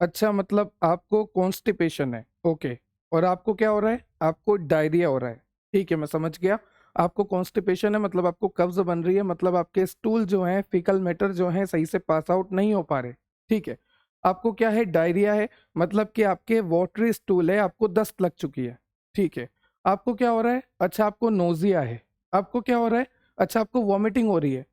अच्छा, मतलब आपको कॉन्स्टिपेशन है, ओके। और आपको क्या हो रहा है? आपको डायरिया हो रहा है। ठीक है, मैं समझ गया। आपको कॉन्स्टिपेशन है मतलब आपको कब्ज बन रही है, मतलब आपके स्टूल जो हैं, फीकल मैटर जो हैं, सही से पास आउट नहीं हो पा रहे। ठीक है। आपको क्या है? डायरिया है, मतलब कि आपके वाटरी स्टूल है, आपको दस्त लग चुकी है। ठीक है। आपको क्या हो रहा है? अच्छा, आपको नोजिया है। आपको क्या हो रहा है? अच्छा, आपको वॉमिटिंग हो रही है।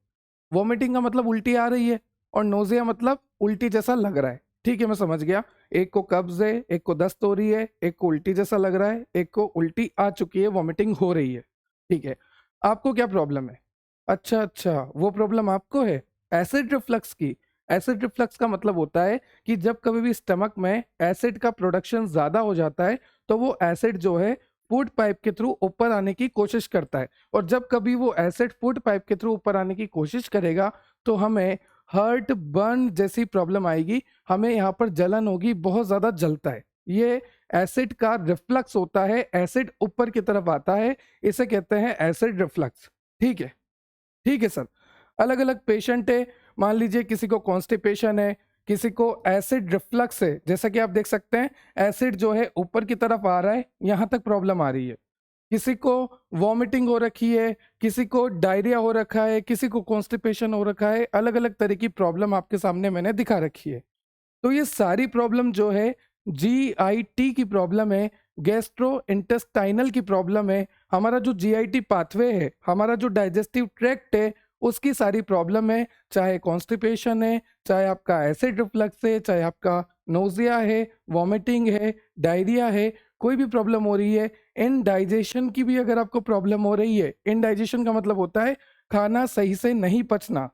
वॉमिटिंग का मतलब उल्टी आ रही है, और नोजिया मतलब उल्टी जैसा लग रहा है। ठीक है, मैं समझ गया। एक को कब्ज है, एक को दस्त हो रही है, एक को उल्टी जैसा लग रहा है, एक को उल्टी आ चुकी है, वॉमिटिंग हो रही है। ठीक है। आपको क्या प्रॉब्लम है? अच्छा अच्छा, वो प्रॉब्लम आपको है एसिड रिफ्लक्स की। एसिड रिफ्लक्स का मतलब होता है कि जब कभी भी स्टमक में एसिड का प्रोडक्शन ज्यादा हो जाता है, तो वो एसिड जो है फूड पाइप के थ्रू ऊपर आने की कोशिश करता है। और जब कभी वो एसिड फूड पाइप के थ्रू ऊपर आने की कोशिश करेगा, तो हमें हर्ट बर्न जैसी प्रॉब्लम आएगी। हमें यहाँ पर जलन होगी, बहुत ज्यादा जलता है। ये एसिड का रिफ्लक्स होता है, एसिड ऊपर की तरफ आता है, इसे कहते हैं एसिड रिफ्लक्स। ठीक है। ठीक है सर। अलग अलग पेशेंट है। मान लीजिए किसी को कॉन्स्टिपेशन है, किसी को एसिड रिफ्लक्स है। जैसा कि आप देख सकते हैं, एसिड जो है ऊपर की तरफ आ रहा है, यहां तक प्रॉब्लम आ रही है। किसी को वॉमिटिंग हो रखी है, किसी को डायरिया हो रखा है, किसी को कॉन्स्टिपेशन हो रखा है। अलग अलग तरह की प्रॉब्लम आपके सामने मैंने दिखा रखी है। तो ये सारी प्रॉब्लम जो है, जीआईटी की प्रॉब्लम है, गैस्ट्रो इंटेस्टाइनल की प्रॉब्लम है। हमारा जो जीआईटी पाथवे है, हमारा जो डाइजेस्टिव ट्रैक्ट है, उसकी सारी प्रॉब्लम है। चाहे कॉन्स्टिपेशन है, चाहे आपका एसिड रिफ्लक्स है, चाहे आपका नोजिया है, वॉमिटिंग है, डायरिया है, कोई भी प्रॉब्लम हो रही है। इनडाइजेशन की भी अगर आपको प्रॉब्लम हो रही है, इनडाइजेशन का मतलब होता है खाना सही से नहीं पचना।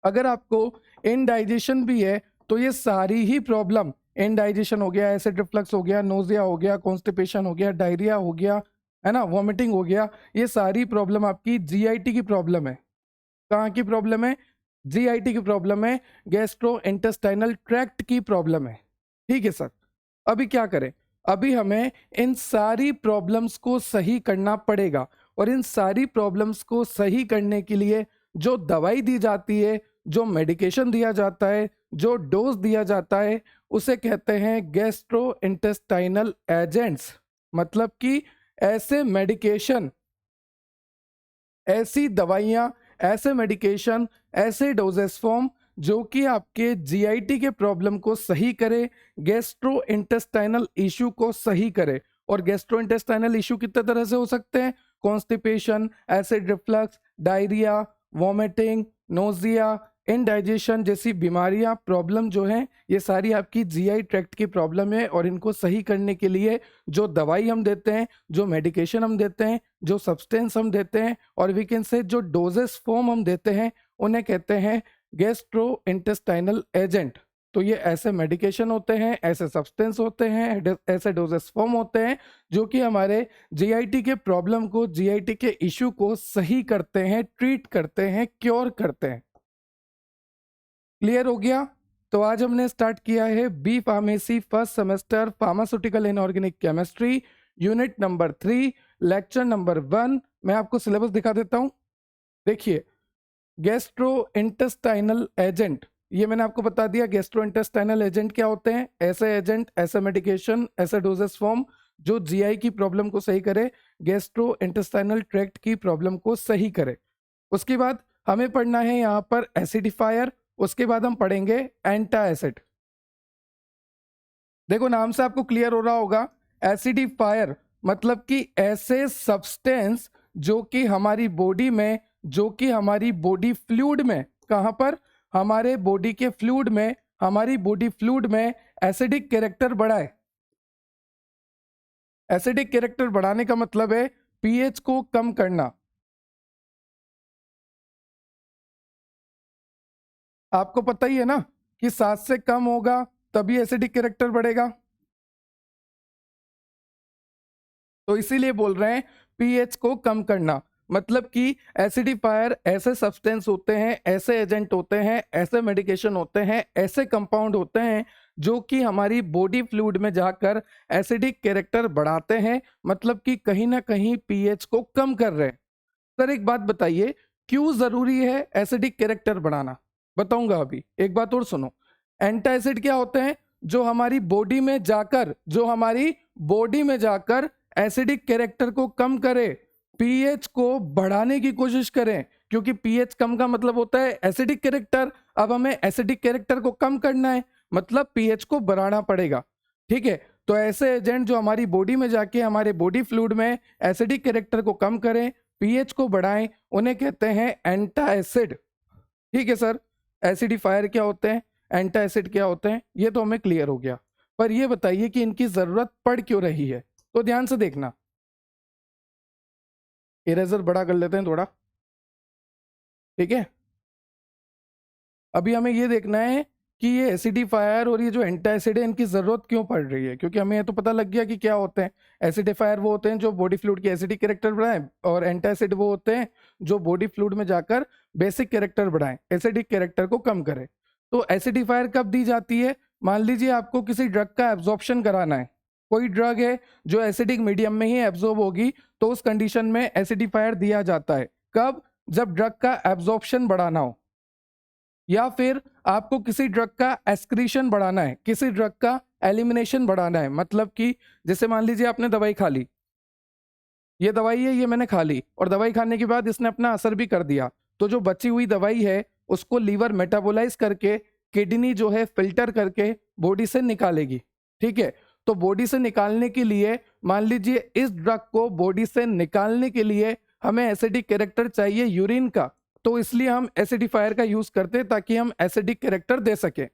अगर आपको इनडाइजेशन भी है, तो ये सारी ही प्रॉब्लम, इनडाइजेशन हो गया, एसिड रिफ्लक्स हो गया, नोजिया हो गया, कॉन्स्टिपेशन हो गया, डायरिया हो गया, है ना, वॉमिटिंग हो गया, ये सारी प्रॉब्लम आपकी जीआईटी की प्रॉब्लम है। कहाँ की प्रॉब्लम है? जीआईटी की प्रॉब्लम है, गैस्ट्रो इंटेस्टाइनल ट्रैक्ट की प्रॉब्लम है। ठीक है सर। अभी क्या करें? अभी हमें इन सारी प्रॉब्लम्स को सही करना पड़ेगा। और इन सारी प्रॉब्लम्स को सही करने के लिए जो दवाई दी जाती है, जो मेडिकेशन दिया जाता है, जो डोज दिया जाता है, उसे कहते हैं गैस्ट्रो इंटेस्टाइनल एजेंट्स। मतलब कि ऐसे मेडिकेशन, ऐसी दवाइयाँ, ऐसे मेडिकेशन, ऐसे डोजेस फॉर्म जो कि आपके जीआईटी के प्रॉब्लम को सही करे, गैस्ट्रो इंटेस्टाइनल इशू को सही करे। और गैस्ट्रो इंटेस्टाइनल इशू कितने तरह से हो सकते हैं? Constipation, acid reflux, diarrhoea, vomiting, nausea, indigestion जैसी बीमारियां, प्रॉब्लम जो हैं, ये सारी आपकी जीआई ट्रैक्ट की प्रॉब्लम है। और इनको सही करने के लिए जो दवाई हम देते हैं, जो मेडिकेशन हम देते हैं, जो सब्सटेंस हम देते हैं, और वी कैन से जो डोजेस फॉर्म हम देते हैं, उन्हें कहते हैं गैस्ट्रो इंटेस्टाइनल एजेंट। तो ये ऐसे मेडिकेशन होते हैं, ऐसे सब्सटेंस होते हैं, ऐसे डोजेस फॉर्म होते हैं, जो कि हमारे जीआईटी के प्रॉब्लम को, जीआईटी के इशू को सही करते हैं, ट्रीट करते हैं, क्योर करते हैं। क्लियर हो गया? तो आज हमने स्टार्ट किया है B pharmacy first semester pharmaceutical inorganic chemistry, unit number 3, lecture number 1। मैं आपको सिलेबस दिखा देता हूं। देखिए, गैस्ट्रो इंटेस्टाइनल एजेंट, ये मैंने आपको बता दिया। गैस्ट्रो इंटेस्टाइनल एजेंट क्या होते हैं? ऐसे एजेंट, ऐसे मेडिकेशन, ऐसे डोजेस फॉर्म जो जीआई की प्रॉब्लम को सही करे, गैस्ट्रो इंटेस्टाइनल ट्रैक्ट की प्रॉब्लम को सही करे। उसके बाद हमें पढ़ना है यहाँ पर एसिडिफायर। उसके बाद हम पढ़ेंगे एंटा एसिड। देखो, नाम से आपको क्लियर हो रहा होगा, एसिडिफायर मतलब कि ऐसे सब्सटेंस जो कि हमारी बॉडी में, जो कि हमारी बॉडी फ्लूइड में, कहां पर? हमारे बॉडी के फ्लूइड में, हमारी बॉडी फ्लूइड में एसिडिक कैरेक्टर बढ़ाए। एसिडिक कैरेक्टर बढ़ाने का मतलब है पीएच को कम करना। आपको पता ही है ना कि 7 से कम होगा तभी एसिडिक कैरेक्टर बढ़ेगा। तो इसीलिए बोल रहे हैं पीएच को कम करना। मतलब कि एसिडिफायर ऐसे सब्सटेंस होते हैं, ऐसे एजेंट होते हैं, ऐसे मेडिकेशन होते हैं, ऐसे कंपाउंड होते हैं जो कि हमारी बॉडी फ्लूइड में जाकर एसिडिक कैरेक्टर बढ़ाते हैं। मतलब कि कहीं ना कहीं पीएच को कम कर रहे हैं। सर एक बात बताइए, क्यों जरूरी है एसिडिक कैरेक्टर बढ़ाना? बताऊंगा अभी, एक बात और सुनो। एंटासिड क्या होते हैं? जो हमारी बॉडी में जाकर एसिडिक कैरेक्टर को कम करे, पीएच को बढ़ाने की कोशिश करें, क्योंकि पीएच कम का मतलब होता है एसिडिक कैरेक्टर। अब हमें एसिडिक कैरेक्टर को कम करना है, मतलब पीएच को बढ़ाना पड़ेगा। ठीक है, तो ऐसे एजेंट जो हमारी बॉडी में जाके हमारे बॉडी फ्लूइड में एसिडिक कैरेक्टर को कम करें, पीएच को बढ़ाएं, उन्हें कहते हैं एंटासिड। ठीक है सर, एसिडिफायर क्या होते हैं, एंटासिड क्या होते हैं, ये तो हमें क्लियर हो गया। पर ये बताइए कि इनकी जरूरत पड़ क्यों रही है? तो ध्यान से देखना, इरेजर बड़ा कर लेते हैं थोड़ा। ठीक है, अभी हमें ये देखना है कि ये एसिडिफायर और ये जो एंटासिड है इनकी जरूरत क्यों पड़ रही है, क्योंकि हमें ये तो पता लग गया कि क्या होते हैं। एसिडिफायर वो होते हैं जो बॉडी फ्लूइड की एसिडिक कैरेक्टर बढ़ाएं, और एंटासिड वो होते हैं जो बॉडी फ्लूइड में जाकर बेसिक कैरेक्टर बढ़ाएं, एसिडिक कैरेक्टर को कम करें। तो एसिडिफायर कब दी जाती है? मान लीजिए आपको किसी ड्रग का एब्जॉर्प्शन कराना है, कोई ड्रग है जो एसिडिक मीडियम में ही एब्जॉर्ब होगी, तो उस कंडीशन में एसिडिफायर दिया जाता है। कब? जब ड्रग का एब्जॉर्प्शन बढ़ाना हो, या फिर आपको किसी ड्रग का एक्सक्रीशन बढ़ाना है, किसी ड्रग का एलिमिनेशन बढ़ाना है। मतलब कि जैसे मान लीजिए आपने दवाई खा ली, ये दवाई है, ये मैंने खा ली, और दवाई खाने के बाद इसने अपना असर भी कर दिया, तो जो बची हुई दवाई है उसको लीवर मेटाबोलाइज करके, किडनी जो है फिल्टर करके बॉडी से निकालेगी। ठीक है, तो बॉडी से निकालने के लिए, मान लीजिए इस ड्रग को बॉडी से निकालने के लिए हमें एसिडिक कैरेक्टर चाहिए यूरिन का, तो इसलिए हम एसिडिफायर का यूज करते हैं ताकि हम एसिडिक कैरेक्टर दे सकें।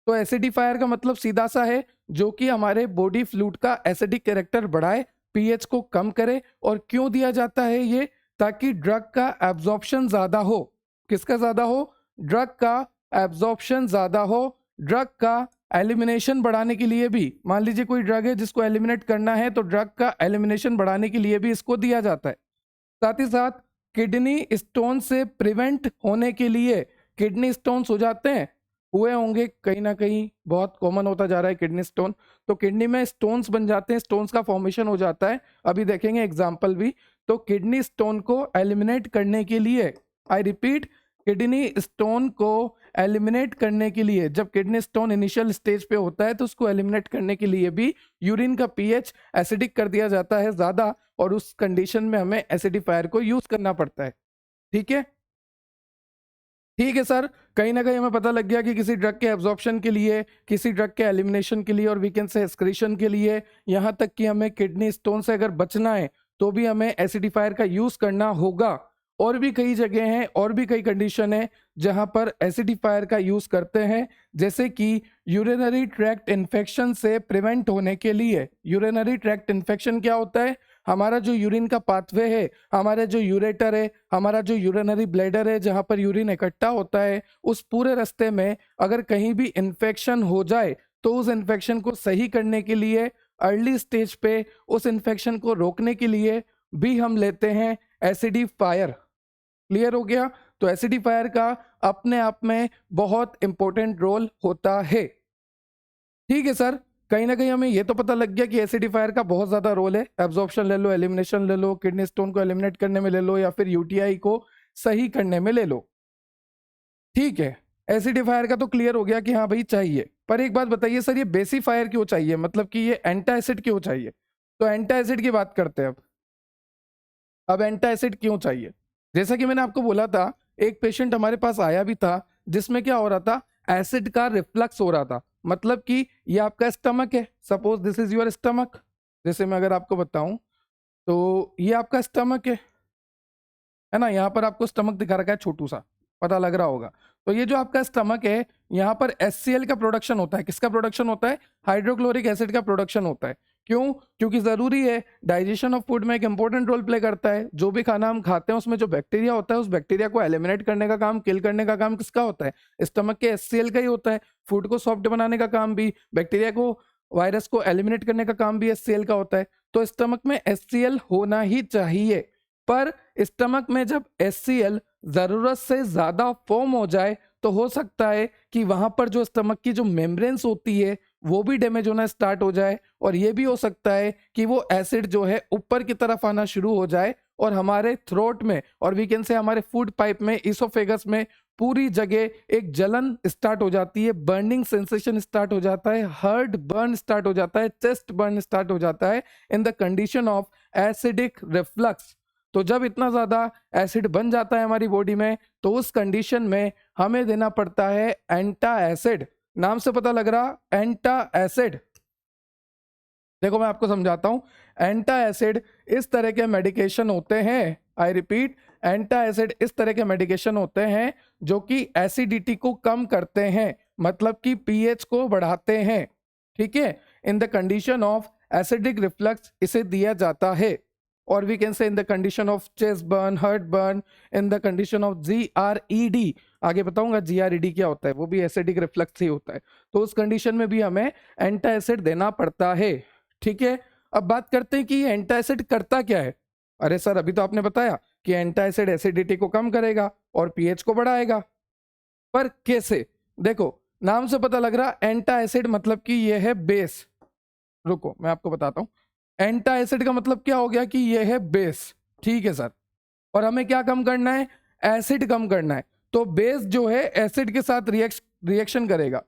तो एसिडिफायर का मतलब सीधा सा है, जो कि हमारे बॉडी फ्लूइड का एसिडिक कैरेक्टर बढ़ाए, पीएच को कम करे। और क्यों दिया जाता है ये? ताकि ड्रग का एब्जॉर्प्शन ज्यादा हो। किसका ज्यादा हो? ड्रग का एब्जॉर्प्शन ज्यादा हो। ड्रग का एलिमिनेशन बढ़ाने के लिए भी, मान लीजिए कोई ड्रग है जिसको एलिमिनेट करना है, तो ड्रग का एलिमिनेशन बढ़ाने के लिए भी इसको दिया जाता है। साथ ही साथ किडनी स्टोन से प्रिवेंट होने के लिए, किडनी स्टोन्स हो जाते हैं, हुए होंगे कहीं ना कहीं, बहुत कॉमन होता जा रहा है किडनी स्टोन, तो किडनी में स्टोन्स बन जाते हैं, स्टोन्स का फॉर्मेशन हो जाता है, अभी देखेंगे एग्जाम्पल भी। तो किडनी स्टोन को एलिमिनेट करने के लिए, आई रिपीट, किडनी स्टोन को एलिमिनेट करने के लिए, जब किडनी स्टोन इनिशियल स्टेज पे होता है तो उसको एलिमिनेट करने के लिए भी यूरिन का पीएच एसिडिक कर दिया जाता है ज्यादा, और उस कंडीशन में हमें एसिडिफायर को यूज करना पड़ता है। ठीक है, ठीक है सर, कहीं ना कहीं हमें पता लग गया कि किसी ड्रग के एब्जॉर्प्शन के लिए, किसी ड्रग के एलिमिनेशन के लिए, और वीकेंड से एक्सक्रीशन के लिए, यहाँ तक कि हमें किडनी स्टोन से अगर बचना है तो भी हमें एसिडिफायर का यूज करना होगा। और भी कई जगह हैं, और भी कई कंडीशन है जहां पर एसिडिफायर का यूज करते हैं, जैसे कि यूरिनरी ट्रैक्ट इन्फेक्शन से प्रिवेंट होने के लिए। यूरिनरी ट्रैक्ट इन्फेक्शन क्या होता है? हमारा जो यूरिन का पाथवे है, हमारा जो यूरेटर है, हमारा जो यूरिनरी ब्लैडर है, जहां पर यूरिन इकट्ठा होता है, उस पूरे रास्ते में अगर कहीं भी इन्फेक्शन हो जाए, तो उस इन्फेक्शन को सही करने के लिए, अर्ली स्टेज पे उस इन्फेक्शन को रोकने के लिए भी हम लेते हैं एसिडिफायर। क्लियर हो गया? तो एसिडिफायर का अपने आप में बहुत इंपॉर्टेंट रोल होता है। ठीक है सर, कहीं ना कहीं हमें ये तो पता लग गया कि एसिडिफायर का बहुत ज्यादा रोल है। एब्जॉर्प्शन ले लो, एलिमिनेशन ले लो, किडनी स्टोन को एलिमिनेट करने में ले लो, या फिर यूटीआई को सही करने में ले लो। ठीक है, एसिडिफायर का तो क्लियर हो गया कि हाँ भाई चाहिए। पर एक बात बताइए सर, ये बेसिफायर क्यों चाहिए, मतलब कि ये एंटासिड क्यों चाहिए? तो एंटासिड की बात करते हैं अब एंटासिड क्यों चाहिए? जैसा कि मैंने आपको बोला था, एक पेशेंट हमारे पास आया भी था जिसमें क्या हो रहा था, एसिड का रिफ्लक्स हो रहा था। मतलब कि ये आपका स्टमक है, suppose this is your stomach. जैसे मैं अगर आपको बताऊं, तो ये आपका स्टमक है ना, यहाँ पर आपको स्टमक दिखा रखा है छोटू सा, पता लग रहा होगा। तो ये जो आपका स्टमक है, यहाँ पर HCl का प्रोडक्शन होता है। किसका प्रोडक्शन होता है? हाइड्रोक्लोरिक एसिड का प्रोडक्शन होता है। क्यों? क्योंकि जरूरी है, डाइजेशन ऑफ फूड में एक इंपॉर्टेंट रोल प्ले करता है। जो भी खाना हम खाते हैं उसमें जो बैक्टीरिया होता है, उस बैक्टीरिया को एलिमिनेट करने का काम, किल करने का काम किसका होता है? स्टमक के HCl का ही होता है। फूड को सॉफ्ट बनाने का काम भी, बैक्टीरिया को, वायरस को एलिमिनेट करने का काम भी HCl का होता है। तो स्टमक में HCl होना ही चाहिए। पर स्टमक में जब HCl जरूरत से ज्यादा फॉर्म हो जाए, तो हो सकता है कि वहां पर जो स्टमक की जो मेम्ब्रेन्स होती है वो भी डैमेज होना स्टार्ट हो जाए, और ये भी हो सकता है कि वो एसिड जो है ऊपर की तरफ आना शुरू हो जाए, और हमारे थ्रोट में, और वी कैन से हमारे फूड पाइप में, इसोफेगस में पूरी जगह एक जलन स्टार्ट हो जाती है, बर्निंग सेंसेशन स्टार्ट हो जाता है, हार्ट बर्न स्टार्ट हो जाता है, चेस्ट बर्न स्टार्ट हो जाता है in the condition of acidic reflux. तो जब इतना ज़्यादा एसिड बन जाता है हमारी बॉडी में, तो उस कंडीशन में हमें देना पड़ता है एंटा एसिड। नाम से पता लग रहा, एंटा एसिड। देखो मैं आपको समझाता हूं। एंटा एसिड इस तरह के मेडिकेशन होते हैं, आई रिपीट, एंटा एसिड इस तरह के मेडिकेशन होते हैं जो कि एसिडिटी को कम करते हैं, मतलब कि पीएच को बढ़ाते हैं। ठीक है, in the condition of acidic reflux इसे दिया जाता है। और we can say in the condition of chest burn, heart burn, in the condition of GERD, आगे बताऊंगा जीआरईडी क्या होता है, वो भी एसिडिक रिफ्लक्स ही होता है। तो उस कंडीशन में भी हमें एंटा एसिड देना पड़ता है। ठीक है, अब बात करते हैं कि ये एंटा एसिड करता क्या है। अरे सर अभी तो आपने बताया कि एंटा एसिड एसिडिटी को कम करेगा और पीएच को बढ़ाएगा, पर कैसे? देखो नाम से पता लग रहा, एंटा एसिड मतलब कि ये है बेस। रुको मैं आपको बताता हूं। एंटा एसिड का मतलब क्या हो गया कि ये है बेस। ठीक है सर, और हमें क्या कम करना है? एसिड कम करना है। तो बेस जो है एसिड के साथ रिएक्शन करेगा।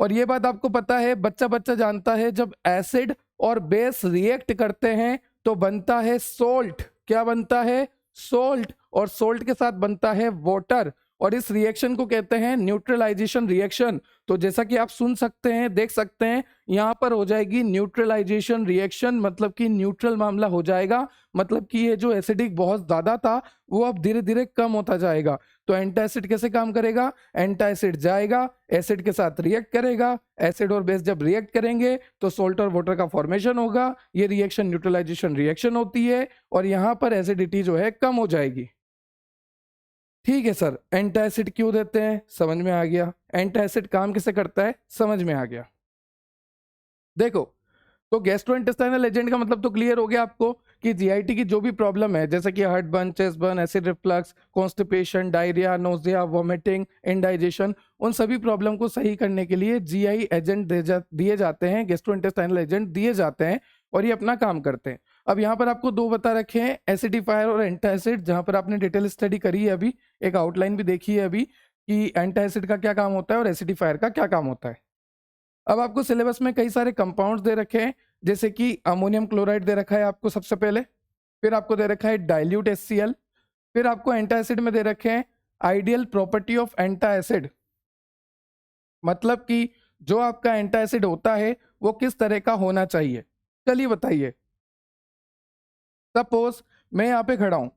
और ये बात आपको पता है, बच्चा बच्चा जानता है, जब एसिड और बेस रिएक्ट करते हैं तो बनता है सोल्ट। क्या बनता है? सोल्ट। और सोल्ट के साथ बनता है वाटर, और इस रिएक्शन को कहते हैं न्यूट्रलाइजेशन रिएक्शन। तो जैसा कि आप सुन सकते हैं, देख सकते हैं, यहां पर हो जाएगी न्यूट्रलाइजेशन रिएक्शन, मतलब कि न्यूट्रल मामला हो जाएगा। मतलब कि ये जो एसिडिक बहुत ज्यादा था वो अब धीरे धीरे कम होता जाएगा। तो एंटा एसिड कैसे काम करेगा? एंटा एसिड जाएगा, एसिड के साथ रिएक्ट करेगा, एसिड और बेस जब रिएक्ट करेंगे तो सोल्ट और वाटर का फॉर्मेशन होगा। ये रिएक्शन न्यूट्रलाइजेशन रिएक्शन होती है, और यहां पर एसिडिटी जो है कम हो जाएगी। ठीक है सर, एंटा एसिड क्यों देते हैं समझ में आ गया। एंटा एसिड काम कैसे करता है समझ में आ गया। देखो, तो गैस्ट्रोइंटेस्टाइनल एजेंट का मतलब तो क्लियर हो गया आपको कि जीआईटी की जो भी प्रॉब्लम है, जैसे कि heart burn, chest burn, acid reflux, constipation, diarrhoea, nausea, vomiting, indigestion, उन सभी प्रॉब्लम को सही करने के लिए जीआई एजेंट दिए जाते हैं, गैस्ट्रोइंटेस्टाइनल एजेंट दिए जाते हैं, और ये अपना काम करते हैं। अब यहाँ पर आपको दो बता रखे हैं, एसिडिफायर और एंटा एसिड, जहाँ पर आपने डिटेल स्टडी करी है अभी, एक आउटलाइन भी देखी है अभी कि एंटा एसिड का क्या काम होता है और एसिडिफायर का क्या काम होता है। अब आपको सिलेबस में कई सारे कंपाउंड्स दे रखे हैं, जैसे कि अमोनियम क्लोराइड दे रखा है आपको सबसे पहले, फिर आपको दे रखा है डाइल्यूट HCl, फिर आपको एंटा एसिड में दे रखे हैं आइडियल प्रॉपर्टी ऑफ एंटा एसिड, मतलब कि जो आपका एंटा एसिड होता है वो किस तरह का होना चाहिए। चलिए बताइए, सपोज मैं यहाँ पे खड़ा हूँ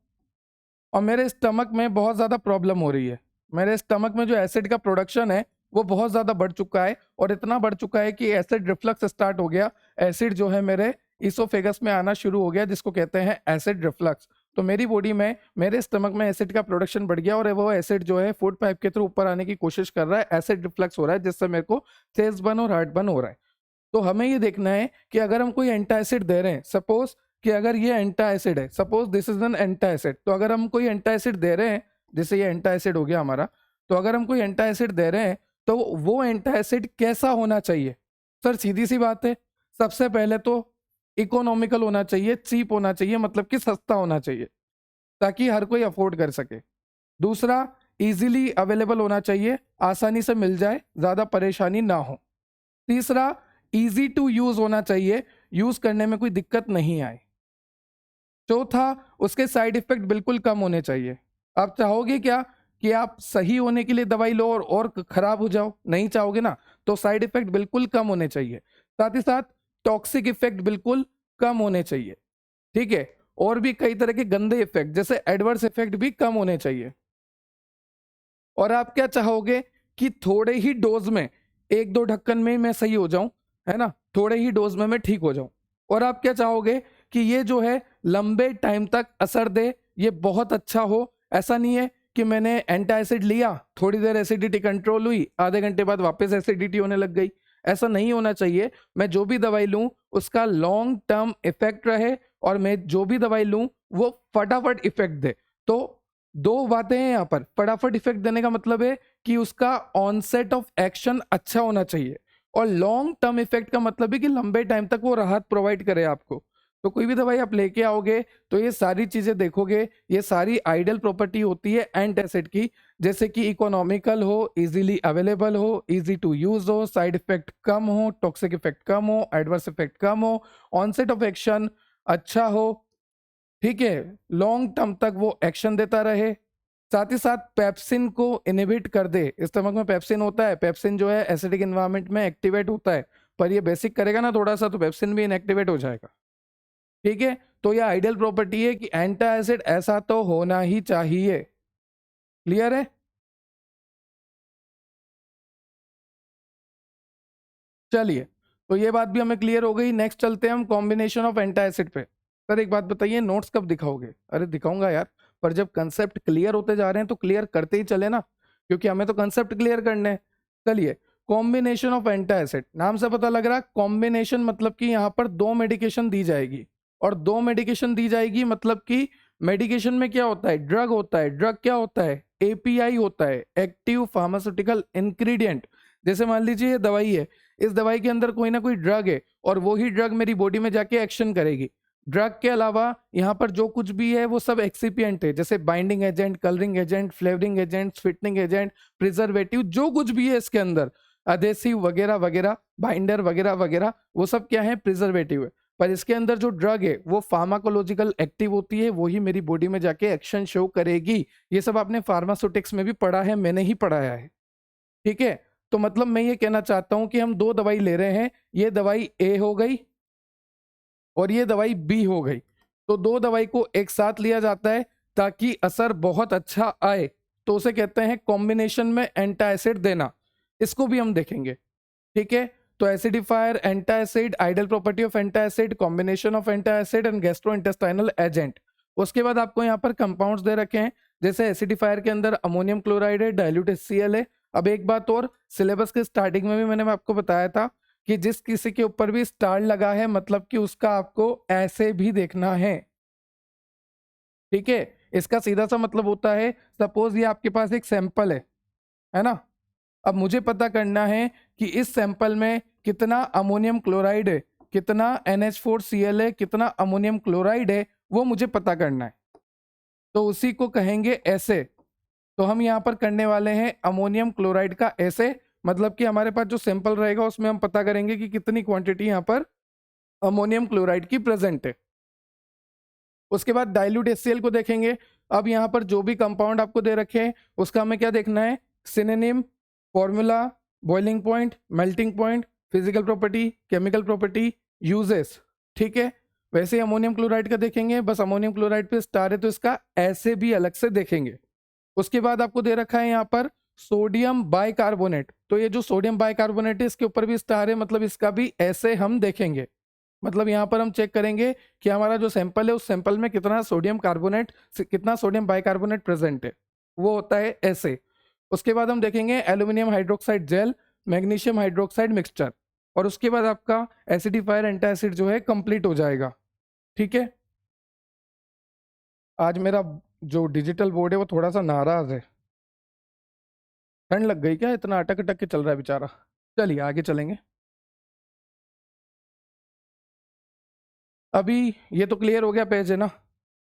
और मेरे स्टमक में बहुत ज़्यादा प्रॉब्लम हो रही है। मेरे स्टमक में जो एसिड का प्रोडक्शन है वो बहुत ज़्यादा बढ़ चुका है, और इतना बढ़ चुका है कि एसिड रिफ्लक्स स्टार्ट हो गया। एसिड जो है मेरे इसोफेगस में आना शुरू हो गया, जिसको कहते हैं एसिड रिफ्लक्स। तो मेरी बॉडी में, मेरे स्टमक में एसिड का प्रोडक्शन बढ़ गया, और वो एसिड जो है फूड पाइप के थ्रू ऊपर आने की कोशिश कर रहा है, एसिड रिफ्लक्स हो रहा है, जिससे मेरे को चेस्ट बर्न और हार्ट बर्न हो रहा है। तो हमें ये देखना है कि अगर हम कोई एंटा एसिड दे रहे हैं, सपोज कि अगर ये एंटा एसिड है, suppose this is an antacid, तो अगर हम कोई एंटा एसिड दे रहे हैं, जैसे ये एंटा एसिड हो गया हमारा, तो अगर हम कोई एंटा एसिड दे रहे हैं तो वो एंटा एसिड कैसा होना चाहिए? सर सीधी सी बात है, सबसे पहले तो इकोनॉमिकल होना चाहिए, चीप होना चाहिए, मतलब कि सस्ता होना चाहिए, ताकि हर कोई अफोर्ड कर सके। दूसरा, इजीली अवेलेबल होना चाहिए, आसानी से मिल जाए, ज्यादा परेशानी ना हो। तीसरा, इजी टू यूज होना चाहिए, यूज करने में कोई दिक्कत नहीं आए। चौथा, उसके साइड इफेक्ट बिल्कुल कम होने चाहिए। आप चाहोगे क्या कि आप सही होने के लिए दवाई लो और खराब हो जाओ? नहीं चाहोगे ना, तो साइड इफेक्ट बिल्कुल कम होने चाहिए। साथ ही साथ टॉक्सिक इफेक्ट बिल्कुल कम होने चाहिए। ठीक है, और भी कई तरह के गंदे इफेक्ट जैसे एडवर्स इफेक्ट भी कम होने चाहिए। और आप क्या चाहोगे कि थोड़े ही डोज में, एक दो ढक्कन में ही मैं सही हो जाऊं, है ना, थोड़े ही डोज में मैं ठीक हो जाऊं। और आप क्या चाहोगे कि ये जो है लंबे टाइम तक असर दे, ये बहुत अच्छा हो। ऐसा नहीं है कि मैंने एंटा एसिड लिया, थोड़ी देर एसिडिटी कंट्रोल हुई, आधे घंटे बाद वापस एसिडिटी होने लग गई। ऐसा नहीं होना चाहिए। मैं जो भी दवाई लूं उसका लॉन्ग टर्म इफेक्ट रहे, और मैं जो भी दवाई लूं वो फटाफट इफेक्ट दे। तो दो बातें हैं यहाँ पर। फटाफट इफेक्ट देने का मतलब है कि उसका ऑनसेट ऑफ एक्शन अच्छा होना चाहिए, और लॉन्ग टर्म इफेक्ट का मतलब है कि लंबे टाइम तक वो राहत प्रोवाइड करे आपको। तो कोई भी दवाई आप लेके आओगे तो ये सारी चीजें देखोगे, ये सारी आइडियल प्रॉपर्टी होती है एंटासिड की, जैसे कि इकोनॉमिकल हो, इजीली अवेलेबल हो, इजी टू यूज हो, साइड इफेक्ट कम हो, टॉक्सिक इफेक्ट कम हो, एडवर्स इफेक्ट कम हो, ऑनसेट ऑफ एक्शन अच्छा हो, ठीक है, लॉन्ग टर्म तक वो एक्शन देता रहे, साथ ही साथ पेप्सिन को इनहिबिट कर दे। स्टमक में पेप्सिन होता है, पेप्सिन जो है एसिडिक एनवायरनमेंट में एक्टिवेट होता है, पर ये बेसिक करेगा ना थोड़ा सा तो पेप्सिन भी इनएक्टिवेट हो जाएगा, ठीक है। तो ये आइडियल प्रॉपर्टी है कि एंटा एसिड ऐसा तो होना ही चाहिए। क्लियर है? चलिए, तो ये बात भी हमें क्लियर हो गई। नेक्स्ट चलते हैं हम कॉम्बिनेशन ऑफ एंटा एसिड पे। सर एक बात बताइए, नोट्स कब दिखाओगे? अरे दिखाऊंगा यार, पर जब कंसेप्ट क्लियर होते जा रहे हैं तो क्लियर करते ही चले ना, क्योंकि हमें तो कंसेप्ट क्लियर करने हैं। चलिए, कॉम्बिनेशन ऑफ एंटा एसिड, नाम से पता लग रहा है कॉम्बिनेशन, मतलब कि यहाँ पर दो मेडिकेशन दी जाएगी, और दो मेडिकेशन दी जाएगी मतलब कि मेडिकेशन में क्या होता है, ड्रग होता है। ड्रग क्या होता है? एपीआई होता है, एक्टिव फार्मास्यूटिकल इंग्रेडिएंट। जैसे मान लीजिए ये दवाई है, इस दवाई के अंदर कोई ना कोई ड्रग है, और वो ही ड्रग मेरी बॉडी में जाके एक्शन करेगी। ड्रग के अलावा यहाँ पर जो कुछ भी है वो सब एक्सिपिएंट है, जैसे binding agent, colouring agent, flavouring agent, sweetening agent, preservative, जो कुछ भी है इसके अंदर, अधेसिव वगैरह वगैरह, बाइंडर वगैरह वगैरह, वो सब क्या है? प्रिजर्वेटिव है। पर इसके अंदर जो ड्रग है वो फार्माकोलॉजिकल एक्टिव होती है, वो ही मेरी बॉडी में जाके एक्शन शो करेगी। ये सब आपने फार्मास्यूटिक्स में भी पढ़ा है, मैंने ही पढ़ाया है, ठीक है। तो मतलब मैं ये कहना चाहता हूं कि हम दो दवाई ले रहे हैं, ये दवाई ए हो गई और ये दवाई बी हो गई। तो दो दवाई को एक साथ लिया जाता है ताकि असर बहुत अच्छा आए, तो उसे कहते हैं कॉम्बिनेशन में एंटा एसिड देना। इसको भी हम देखेंगे, ठीक है। तो acidifier, antacid, ideal property of antacid, combination of antacid and gastrointestinal agent. उसके बाद आपको यहाँ पर कंपाउंड्स दे रखे हैं, जैसे एसिडिफायर के अंदर अमोनियम क्लोराइड है, डाइल्यूट HCl है। अब एक बात और, सिलेबस के स्टार्टिंग में भी मैंने आपको बताया था कि जिस किसी के ऊपर भी स्टार लगा है मतलब कि उसका आपको ऐसे भी देखना है, ठीक है। इसका सीधा सा मतलब होता है, सपोज ये आपके पास एक सैंपल है ना। अब मुझे पता करना है कि इस सैंपल में कितना अमोनियम क्लोराइड है, कितना NH4Cl है, कितना अमोनियम क्लोराइड है, वो मुझे पता करना है। तो उसी को कहेंगे ऐसे। तो हम यहाँ पर करने वाले हैं अमोनियम क्लोराइड का ऐसे, मतलब कि हमारे पास जो सैंपल रहेगा उसमें हम पता करेंगे कि कितनी क्वांटिटी यहाँ पर अमोनियम क्लोराइड की प्रेजेंट है। उसके बाद डाइल्यूट HCl को देखेंगे। अब यहाँ पर जो भी कंपाउंड आपको दे रखे हैं उसका हमें क्या देखना है? Synonym, formula, boiling point, melting point, physical property, chemical property, uses, ठीक है। वैसे ही अमोनियम क्लोराइड का देखेंगे, बस अमोनियम क्लोराइड पे स्टार है तो इसका ऐसे भी अलग से देखेंगे। उसके बाद आपको दे रखा है यहाँ पर सोडियम बाइकार्बोनेट, तो ये जो सोडियम बाइकार्बोनेट है इसके ऊपर भी स्टार है, मतलब इसका भी ऐसे हम देखेंगे। मतलब यहाँ पर हम चेक करेंगे कि हमारा जो सैंपल है उस सैंपल में कितना सोडियम कार्बोनेट, कितना सोडियम बाइकार्बोनेट प्रेजेंट है, वो होता है ऐसे। उसके बाद हम देखेंगे aluminium hydroxide gel, magnesium hydroxide mixture, और उसके बाद आपका एसिडिफायर एंटा एसिड जो है कंप्लीट हो जाएगा, ठीक है। आज मेरा जो डिजिटल बोर्ड है वो थोड़ा सा नाराज है। ठंड लग गई क्या? इतना अटक अटक के चल रहा है बेचारा। चलिए आगे चलेंगे। अभी ये तो क्लियर हो गया पेज है ना,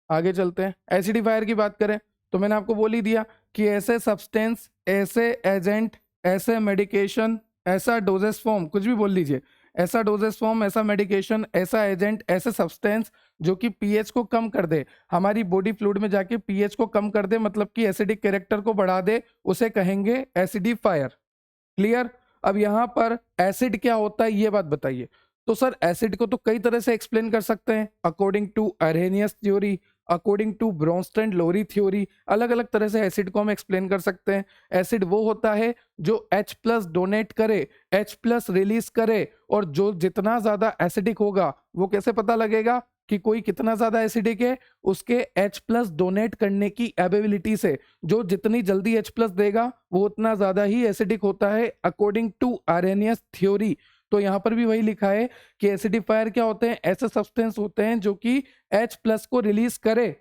आगे चलते हैं। एसिडिफायर की बात करें तो मैंने आपको बोल ही दिया कि ऐसे सब्सटेंस, ऐसे एजेंट, ऐसे मेडिकेशन, ऐसा डोजेस फॉर्म, कुछ भी बोल लीजिए, ऐसा डोजेस फॉर्म, ऐसा मेडिकेशन, ऐसा एजेंट, ऐसे सब्सटेंस जो कि पीएच को कम कर दे, हमारी बॉडी फ्लूइड में जाके पीएच को कम कर दे, मतलब कि एसिडिक कैरेक्टर को बढ़ा दे, उसे कहेंगे एसिडिफायर। क्लियर? अब यहाँ पर एसिड क्या होता है ये बात बताइए। तो सर एसिड को तो कई तरह से एक्सप्लेन कर सकते हैं, according to Arrhenius theory, according to Bronsted Lowry theory, अलग अलग तरह से एसिड को हम एक्सप्लेन कर सकते हैं। एसिड वो होता है जो H+ डोनेट करे, H+ रिलीज करे, और जो जितना ज्यादा एसिडिक होगा वो कैसे पता लगेगा कि कोई कितना ज्यादा एसिडिक है? उसके H+ डोनेट करने की एबिलिटी से। जो जितनी जल्दी H+ देगा वो उतना ज्यादा ही एसिडिक होता है, अकॉर्डिंग टू आरेनियस थ्योरी। तो यहाँ पर भी वही लिखा है कि एसिडिफायर क्या होते हैं? ऐसे सब्सटेंस होते हैं जो कि H+ को रिलीज करे।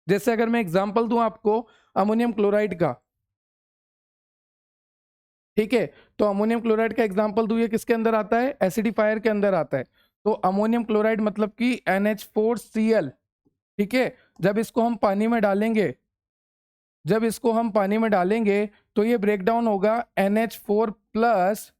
जैसे अगर मैं एग्जांपल दूं आपको अमोनियम क्लोराइड का, ठीक है, तो अमोनियम क्लोराइड का एग्जांपल दूं, ये किसके अंदर आता है? एसिडिफायर के अंदर आता है। तो अमोनियम क्लोराइड मतलब कि NH4Cl, ठीक है। जब इसको हम पानी में डालेंगे, तो ये ब्रेक डाउन होगा NH4 plus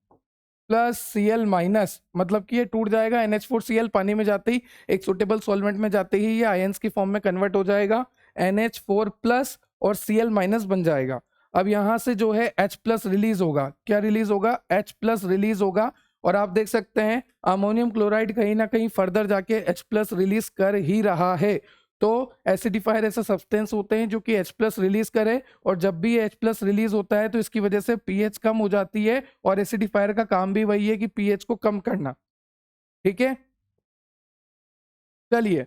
plus Cl minus, मतलब कि ये टूट जाएगा। NH4Cl पानी में जाते ही, एक सुटेबल सॉल्वेंट में जाते ही ये आयंस की फॉर्म में कन्वर्ट हो जाएगा, NH4 प्लस और Cl माइनस बन जाएगा। अब यहाँ से जो है H प्लस रिलीज होगा। क्या रिलीज होगा? H प्लस रिलीज होगा। और आप देख सकते हैं अमोनियम क्लोराइड कहीं ना कहीं फर्दर जाके H प्लस रिलीज कर ही रहा है। तो एसिडिफायर ऐसा सब्सटेंस होते हैं जो कि H प्लस रिलीज करे, और जब भी H प्लस रिलीज होता है तो इसकी वजह से पीएच कम हो जाती है, और एसिडिफायर का काम भी वही है कि पीएच को कम करना। ठीक है, चलिए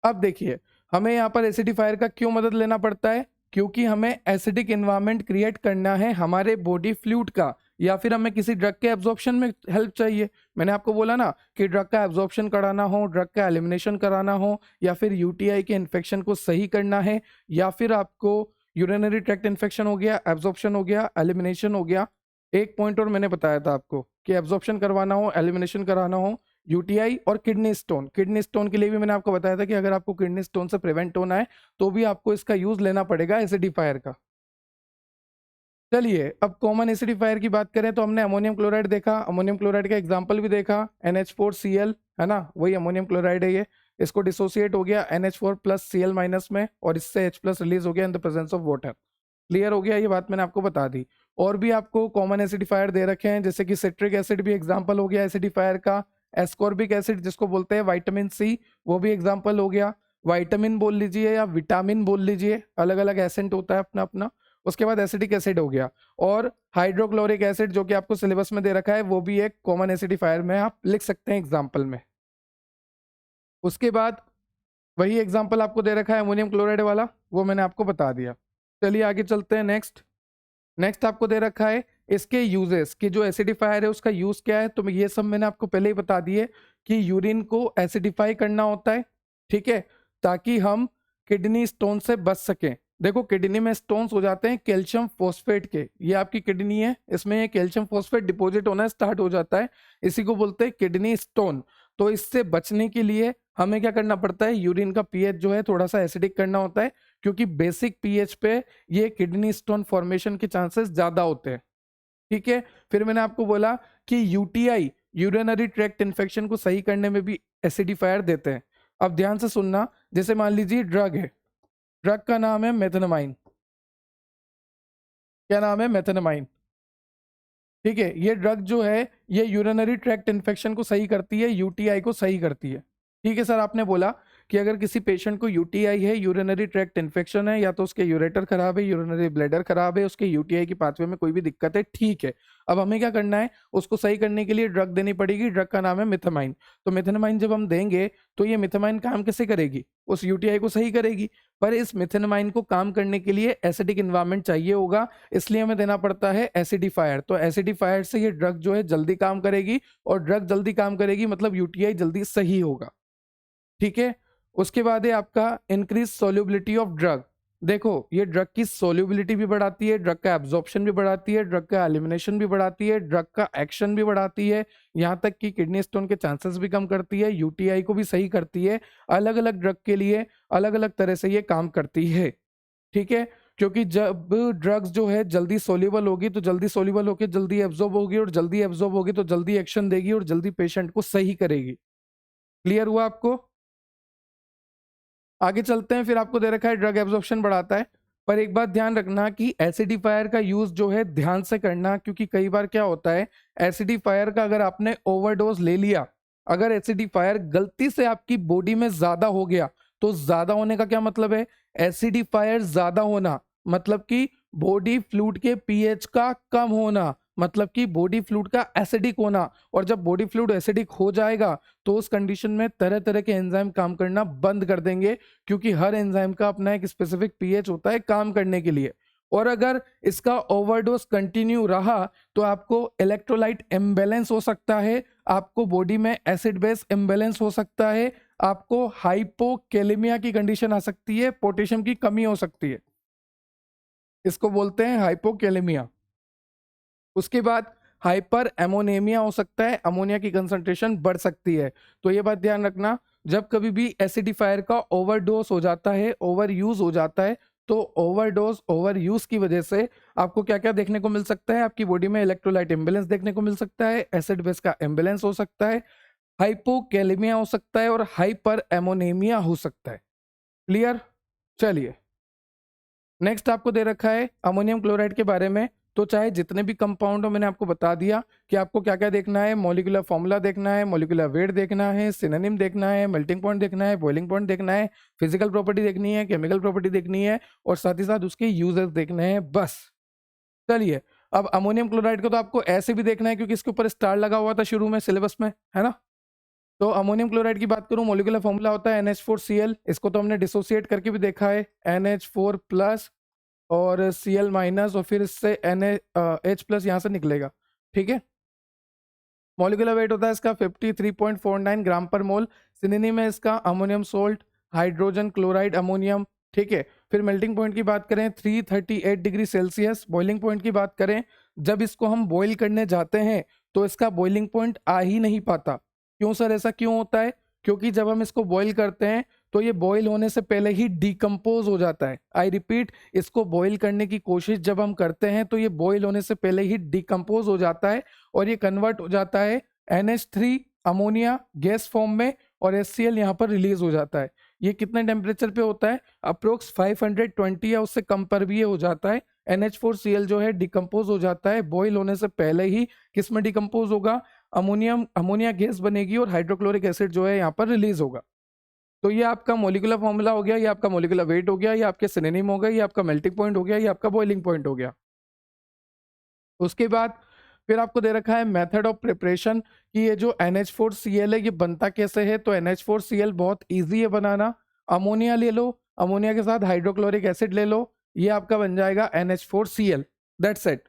अब देखिए हमें यहाँ पर एसिडिफायर का क्यों मदद लेना पड़ता है, क्योंकि हमें एसिडिक एनवायरनमेंट क्रिएट करना है हमारे बॉडी फ्लूइड का, या फिर हमें किसी ड्रग के एब्जॉर्प्शन में हेल्प चाहिए। मैंने आपको बोला ना कि ड्रग का एब्जॉर्प्शन कराना हो, ड्रग का एलिमिनेशन कराना हो, या फिर यूटीआई के इन्फेक्शन को सही करना है, या फिर आपको यूरिनरी ट्रैक्ट इन्फेक्शन हो गया, एब्जॉर्प्शन हो गया, एलिमिनेशन हो गया। एक पॉइंट और मैंने बताया था आपको कि एब्जॉर्प्शन करवाना हो, एलिमिनेशन कराना हो, यूटीआई और किडनी स्टोन। किडनी स्टोन के लिए भी मैंने आपको बताया था कि अगर आपको किडनी स्टोन से प्रिवेंट होना है तो भी आपको इसका यूज लेना पड़ेगा एसिडिफायर का। चलिए अब कॉमन एसिडिफायर की बात करें तो हमने अमोनियम क्लोराइड देखा, अमोनियम क्लोराइड का एग्जांपल भी देखा, NH4Cl, है ना, वही अमोनियम क्लोराइड है ये। इसको डिसोसिएट हो गया NH4 प्लस Cl माइनस में, और इससे H प्लस रिलीज हो गया in the presence of water. Clear हो गया, ये बात मैंने आपको बता दी। और भी आपको कॉमन एसिडिफायर दे रखे हैं, जैसे कि सिट्रिक एसिड भी एग्जाम्पल हो गया एसिडिफायर का, एस्कॉर्बिक एसिड जिसको बोलते हैं विटामिन सी, वो भी एग्जाम्पल हो गया। विटामिन बोल लीजिए या विटामिन बोल लीजिए, अलग अलग एसेंट होता है अपना अपना। उसके बाद एसिडिक एसिड हो गया, और हाइड्रोक्लोरिक एसिड जो कि आपको सिलेबस में दे रखा है, वो भी एक कॉमन एसिडिफायर में आप लिख सकते हैं एग्जाम्पल में। उसके बाद वही एग्जाम्पल आपको दे रखा है अमोनियम क्लोराइड वाला, वो मैंने आपको बता दिया। चलिए आगे चलते हैं। नेक्स्ट आपको दे रखा है इसके यूजेस, कि जो एसिडिफायर है उसका यूज क्या है। तो ये सब मैंने आपको पहले ही बता दिए कि यूरिन को एसिडिफाई करना होता है, ठीक है, ताकि हम किडनी स्टोन से बच सकें। देखो किडनी में स्टोन्स हो जाते हैं कैल्शियम फॉस्फेट के, ये आपकी किडनी है, इसमें ये कैल्शियम फॉस्फेट डिपॉजिट होना स्टार्ट हो जाता है, इसी को बोलते हैं किडनी स्टोन। तो इससे बचने के लिए हमें क्या करना पड़ता है, यूरिन का पीएच जो है थोड़ा सा एसिडिक करना होता है, क्योंकि बेसिक पीएच पे ये किडनी स्टोन फॉर्मेशन के चांसेस ज्यादा होते हैं। ठीक है, फिर मैंने आपको बोला कि यूटीआई, यूरिनरी ट्रैक्ट इन्फेक्शन को सही करने में भी एसिडिफायर देते हैं। अब ध्यान से सुनना, जैसे मान लीजिए ड्रग है, ड्रग का नाम है मेथेनामाइन। क्या नाम है? मेथेनामाइन। ठीक है, ये ड्रग जो है ये यूरिनरी ट्रैक्ट इन्फेक्शन को सही करती है, यूटीआई को सही करती है। ठीक है सर, आपने बोला कि अगर किसी पेशेंट को यूटीआई है, यूरिनरी ट्रैक्ट इन्फेक्शन है, या तो उसके यूरेटर खराब है, यूरिनरी ब्लैडर खराब है, उसके यूटीआई की पाथवे में कोई भी दिक्कत है, ठीक है। अब हमें क्या करना है, उसको सही करने के लिए ड्रग देनी पड़ेगी। ड्रग का नाम है मिथामाइन। तो मिथामाइन जब हम देंगे तो ये मिथामाइन काम कैसे करेगी, उस यूटीआई को सही करेगी। पर इस मिथामाइन को काम करने के लिए एसिडिक इन्वायरमेंट चाहिए होगा, इसलिए हमें देना पड़ता है एसिडिफायर। तो एसिडिफायर से ये ड्रग जो है जल्दी काम करेगी, और ड्रग जल्दी काम करेगी मतलब यूटीआई जल्दी सही होगा। ठीक है, उसके बाद है आपका इंक्रीज सोल्यूबिलिटी ऑफ ड्रग। देखो ये ड्रग की सोल्यूबिलिटी भी बढ़ाती है, ड्रग का एब्जॉर्प्शन भी बढ़ाती है, ड्रग का एलिमिनेशन भी बढ़ाती है, ड्रग का एक्शन भी बढ़ाती है, यहाँ तक कि किडनी स्टोन के चांसेस भी कम करती है, यूटीआई को भी सही करती है। अलग अलग ड्रग के लिए अलग अलग तरह से ये काम करती है। ठीक है, क्योंकि जब ड्रग्स जो है जल्दी सोल्यूबल होगी तो जल्दी सोल्यूबल होगी, जल्दी एब्जॉर्ब होगी, और जल्दी एब्जॉर्ब होगी तो जल्दी एक्शन देगी और जल्दी पेशेंट को सही करेगी। क्लियर हुआ आपको? आगे चलते हैं। फिर आपको दे रखा है ड्रग एब्जॉर्प्शन बढ़ाता है, पर एक बात ध्यान रखना कि एसिडिफायर का यूज जो है ध्यान से करना, क्योंकि कई बार क्या होता है, एसिडिफायर का अगर आपने ओवरडोज ले लिया, अगर एसिडिफायर गलती से आपकी बॉडी में ज्यादा हो गया, तो ज्यादा होने का क्या मतलब है, एसिडिफायर ज्यादा होना मतलब कि बॉडी फ्लूइड के पीएच का कम होना, मतलब कि बॉडी फ्लूइड का एसिडिक होना। और जब बॉडी फ्लूइड एसिडिक हो जाएगा तो उस कंडीशन में तरह तरह के एंजाइम काम करना बंद कर देंगे, क्योंकि हर एंजाइम का अपना एक स्पेसिफिक पीएच होता है काम करने के लिए। और अगर इसका ओवरडोज कंटिन्यू रहा तो आपको इलेक्ट्रोलाइट इम्बैलेंस हो सकता है, आपको बॉडी में एसिड बेस इम्बैलेंस हो सकता है, आपको हाइपोकैलेमिया की कंडीशन आ सकती है, पोटेशियम की कमी हो सकती है, इसको बोलते हैं हाइपोकैलेमिया। उसके बाद हाइपर एमोनेमिया हो सकता है, अमोनिया की कंसंट्रेशन बढ़ सकती है। तो ये बात ध्यान रखना, जब कभी भी एसिडिफायर का ओवरडोज हो जाता है, ओवर यूज हो जाता है, तो ओवरडोज ओवर यूज की वजह से आपको क्या क्या देखने को मिल सकता है, आपकी बॉडी में इलेक्ट्रोलाइट इम्बैलेंस देखने को मिल सकता है, एसिड बेस का इम्बैलेंस हो सकता है, हाइपोकैलेमिया हो सकता है और हाइपर एमोनेमिया हो सकता है। क्लियर? चलिए, नेक्स्ट आपको दे रखा है अमोनियम क्लोराइड के बारे में। तो चाहे जितने भी कंपाउंड हो, मैंने आपको बता दिया कि आपको क्या क्या देखना है, मॉलिक्यूलर फॉर्मूला देखना है, मॉलिक्यूलर वेट देखना है, सिनोनिम देखना है, मेल्टिंग पॉइंट देखना है, बॉइलिंग पॉइंट देखना है, फिजिकल प्रॉपर्टी देखनी है, केमिकल प्रॉपर्टी देखनी है और साथ ही साथ उसके यूजेस देखने हैं, बस। चलिए, अब अमोनियम क्लोराइड को तो आपको ऐसे भी देखना है क्योंकि इसके ऊपर स्टार लगा हुआ था शुरू में सिलेबस में, है ना। तो अमोनियम क्लोराइड की बात करूं, मॉलिक्यूलर फॉर्मूला होता है NH4Cl। इसको तो हमने डिसोसिएट करके भी देखा है, NH4 प्लस और Cl माइनस और फिर इससे H प्लस यहाँ से निकलेगा, ठीक है। मॉलिक्यूलर वेट होता है इसका 53.49 ग्राम पर मोल। सिनोनिम है इसका ammonium salt, hydrogen chloride ammonium, ठीक है। फिर मेल्टिंग पॉइंट की बात करें 338 डिग्री सेल्सियस। बॉइलिंग पॉइंट की बात करें, जब इसको हम बॉईल करने जाते हैं तो इसका बॉइलिंग पॉइंट आ ही नहीं पाता। क्यों सर, ऐसा क्यों होता है? क्योंकि जब हम इसको बॉईल करते हैं तो ये बॉईल होने से पहले ही डिकम्पोज हो जाता है। आई रिपीट, इसको बॉईल करने की कोशिश जब हम करते हैं तो ये बॉईल होने से पहले ही डिकम्पोज हो जाता है और ये कन्वर्ट हो जाता है NH3 अमोनिया गैस फॉर्म में और HCl यहाँ पर रिलीज हो जाता है। ये कितने टेम्परेचर पे होता है? अप्रोक्स 520 या उससे कम पर भी ये हो जाता है। NH4Cl जो है डिकम्पोज हो जाता है बॉईल होने से पहले ही। किस में डिकम्पोज होगा? अमोनिया गैस बनेगी और हाइड्रोक्लोरिक एसिड जो है यहाँ पर रिलीज होगा। तो ये आपका मॉलिक्यूलर फॉर्मूला हो गया, ये आपका मॉलिक्यूलर वेट हो गया, ये आपके सिनोनिम हो गए, ये आपका मेल्टिंग पॉइंट हो गया, ये आपका बॉइलिंग पॉइंट हो गया। उसके बाद फिर आपको दे रखा है मेथड ऑफ प्रिपरेशन कि ये जो NH4Cl है ये बनता कैसे है। तो NH4Cl बहुत इजी है बनाना। अमोनिया ले लो, अमोनिया के साथ हाइड्रोक्लोरिक एसिड ले लो, ये आपका बन जाएगा NH4Cl। That's it.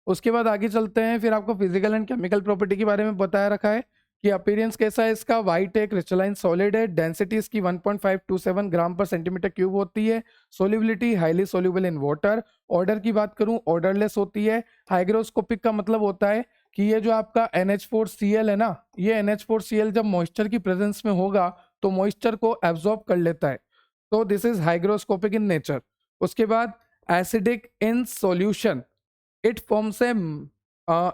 उसके बाद आगे चलते हैं, फिर आपको फिजिकल एंड केमिकल प्रॉपर्टी के बारे में बताया रखा है कि अपीयरेंस कैसा है इसका। वाइट एक क्रिस्टलाइन सॉलिड है, डेंसिटी इसकी 1.527 ग्राम पर सेंटीमीटर क्यूब होती है, solubility highly soluble in water. Order की बात करूं, ऑर्डरलेस होती है। हाइग्रोस्कोपिक का मतलब होता है कि ये जो आपका NH4Cl है ना, ये NH4Cl जब मॉइस्चर की प्रेजेंस में होगा तो मॉइस्चर को एब्जॉर्ब कर लेता है, तो this is hygroscopic in nature. उसके बाद acidic in solution, it forms a